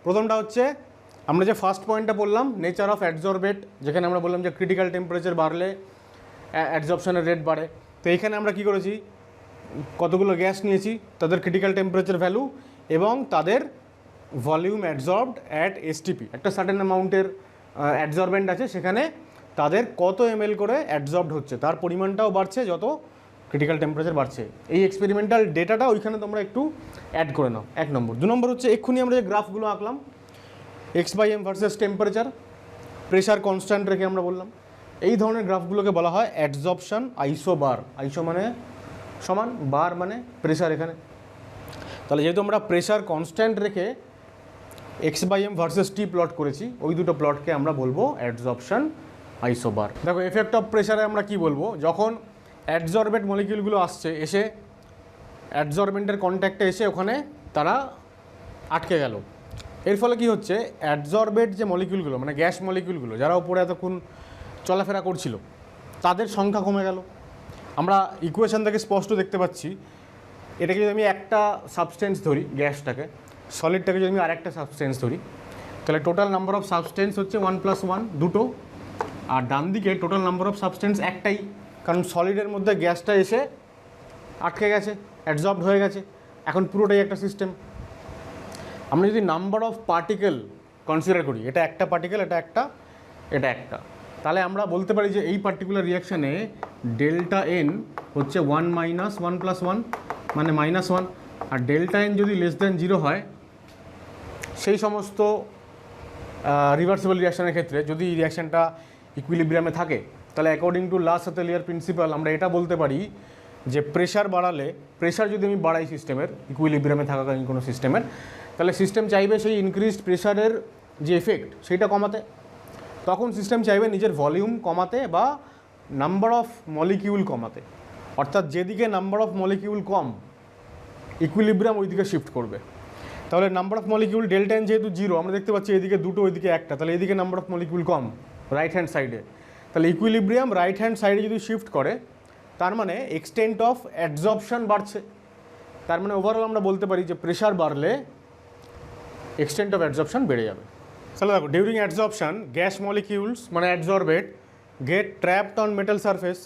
প্রথমটা হচ্ছে আমরা যে ফার্স্ট পয়েন্টটা বললাম, নেচার অফ অ্যাডজর্বেট, যেখানে আমরা বললাম যে ক্রিটিক্যাল টেম্পারেচার বাড়লে অ্যাডজর্পশনের রেট বাড়ে। তো এইখানে আমরা কী করেছি, কতগুলো গ্যাস নিয়েছি, তাদের ক্রিটিক্যাল টেম্পারেচার ভ্যালু এবং তাদের ভলিউম অ্যাডজর্বড অ্যাট এসটিপি, একটা সার্টেন অ্যামাউন্টের অ্যাডজর্বেন্ট আছে, সেখানে তাদের কত ml করে অ্যাডজর্বড হচ্ছে, তার পরিমাণটাও বাড়ছে যত ক্রিটিক্যাল টেম্পারেচার বাড়ছে। এই এক্সপেরিমেন্টাল ডেটাটা ওইখানে তোমরা একটু অ্যাড করে নাও, 1 নম্বর। 2 নম্বর হচ্ছে এক্ষুনি আমরা যে গ্রাফগুলো আঁকলাম x/m versus temperature, pressure constant রেখে আমরা বললাম, এই ধরনের গ্রাফগুলোকে বলা হয় অ্যাডজর্পশন আইসোবার। আইসো মানে সমান, বার মানে প্রেশার এখানে। তাহলে যেহেতু আমরা প্রেশার কনস্ট্যান্ট রেখে x/m ভার্সেস টি প্লট করেছি, ওই দুটো প্লটকে আমরা বলবো অ্যাডজর্পশন আইসোবার। দেখো এফেক্ট অফ প্রেশারে আমরা কি বলবো, যখন অ্যাডজর্বেন্ট মলিকিউলগুলো আসছে, এসে অ্যাডজর্বেন্টের কন্ট্যাক্টে এসে ওখানে তারা আটকে গেল, এর ফলে কি হচ্ছে, অ্যাডজর্বেন্ট যে মলিকিউলগুলো মানে গ্যাস মলিকিউলগুলো যারা উপরে এতক্ষণ চলাফেরা করছিল তাদের সংখ্যা কমে গেল। আমরা ইকুয়েশন থেকে স্পষ্ট দেখতে পাচ্ছি, এটাকে যদি আমি একটা সাবস্টেন্স ধরি, গ্যাসটাকে, সলিডটাকে যদি আমি আরেকটা সাবস্টেন্স ধরি, তাহলে টোটাল নাম্বার অফ সাবস্টেন্স হচ্ছে 1 + 1 দুটো, আর ডান দিকে টোটাল নাম্বার অফ সাবস্টেন্স একটাই, কারণ সলিডের মধ্যে গ্যাসটা এসে আটকে গেছে, অ্যাডজর্বড হয়ে গেছে, এখন পুরোটাই একটা সিস্টেম। আমরা যদি নাম্বার অফ পার্টিকেল কনসিডার করি, এটা একটা পার্টিকেল, এটা একটা, এটা একটা, তাহলে আমরা বলতে পারি যে এই পার্টিকুলার রিয়াকশানে ডেল্টা এন হচ্ছে 1 - 1 + 1 মানে -1, আর ডেল্টা এন যদি <0 হয়, সেই সমস্ত রিভার্সিবল রিয়াকশানের ক্ষেত্রে যদি রিয়াকশানটা ইকুইলিব্রিয়ামে থাকে, তাহলে অ্যাকর্ডিং টু লা সাতেলিয়ার প্রিন্সিপাল আমরা এটা বলতে পারি যে প্রেশার বাড়ালে, প্রেশার যদি আমি বাড়াই সিস্টেমের, ইকুইলিব্রিয়ামে থাকাকালীন কোনো সিস্টেমের, তাহলে সিস্টেম চাইবে সেই ইনক্রিজড প্রেশারের যে এফেক্ট সেইটা কমাতে, তখন সিস্টেম চাইবে নিজের ভলিউম কমাতে বা নাম্বার অফ মলিকিউল কমাতে, অর্থাৎ যেদিকে number of molecule com equilibrium ওই দিকে শিফট করবে। তাহলে number of molecule delta N যেহেতু 0, আমরা দেখতে পাচ্ছি এদিকে দুটো ওইদিকে একটা, তাহলে এদিকে number of molecule com right hand সাইডে, তাহলে ইকুইলিব্রিয়াম রাইট হ্যান্ড সাইডে যদি শিফট করে, তার মানে এক্সটেন্ট অফ অ্যাডজর্পশন বাড়ছে। তার মানে ওভারঅল আমরা বলতে পারি যে প্রেশার বাড়লে এক্সটেন্ট অফ অ্যাডজর্পশন বেড়ে যাবে। তাহলে দেখো ডিউরিং অ্যাডজর্পশন গ্যাস মলিকিউলস মানে adsorbate get trapped on metal surface,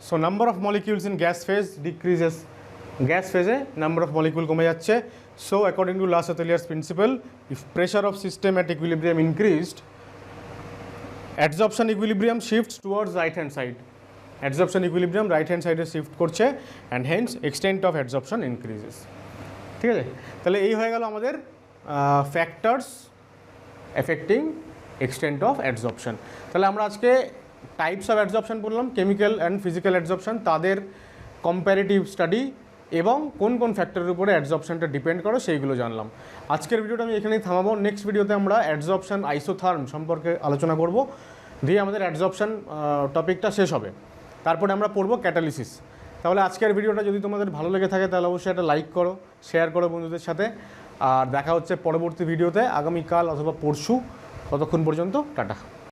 so number of molecules in gas phase decreases. Gas ফেজে নাম্বার অফ মলিকিউল কমে যাচ্ছে। So according to Le Chatelier's principle, if pressure of system at equilibrium increased, adsorption equilibrium shifts towards right hand side. Adsorption equilibrium right hand সাইডে shift করছে, and hence extent of adsorption increases. ঠিক আছে, তাহলে এই হয়ে গেল আমাদের factors affecting extent of অ্যাডজর্পশন। তাহলে আমরা আজকে টাইপস অফ অ্যাডজর্পশন বললাম, কেমিক্যাল অ্যান্ড ফিজিক্যাল অ্যাডজর্পশন, তাদের কম্প্যারেটিভ স্টাডি এবং কোন কোন ফ্যাক্টরের উপরে অ্যাডজর্পশনটা ডিপেন্ড করে সেইগুলো জানলাম। আজকের ভিডিওটা আমি এখানেই থামাবো। নেক্সট ভিডিওতে আমরা অ্যাডজর্পশন আইসোথার্ম সম্পর্কে আলোচনা করব, দিয়ে আমাদের অ্যাডজর্পশন টপিকটা শেষ হবে। তারপরে আমরা পড়বো ক্যাটালিসিস। তাহলে আজকের ভিডিওটা যদি তোমাদের ভালো লেগে থাকে তাহলে অবশ্যই একটা লাইক করো, শেয়ার করো বন্ধুদের সাথে, আর দেখা হচ্ছে পরবর্তী ভিডিওতে আগামীকাল অথবা পরশু। ততক্ষণ পর্যন্ত টাটা।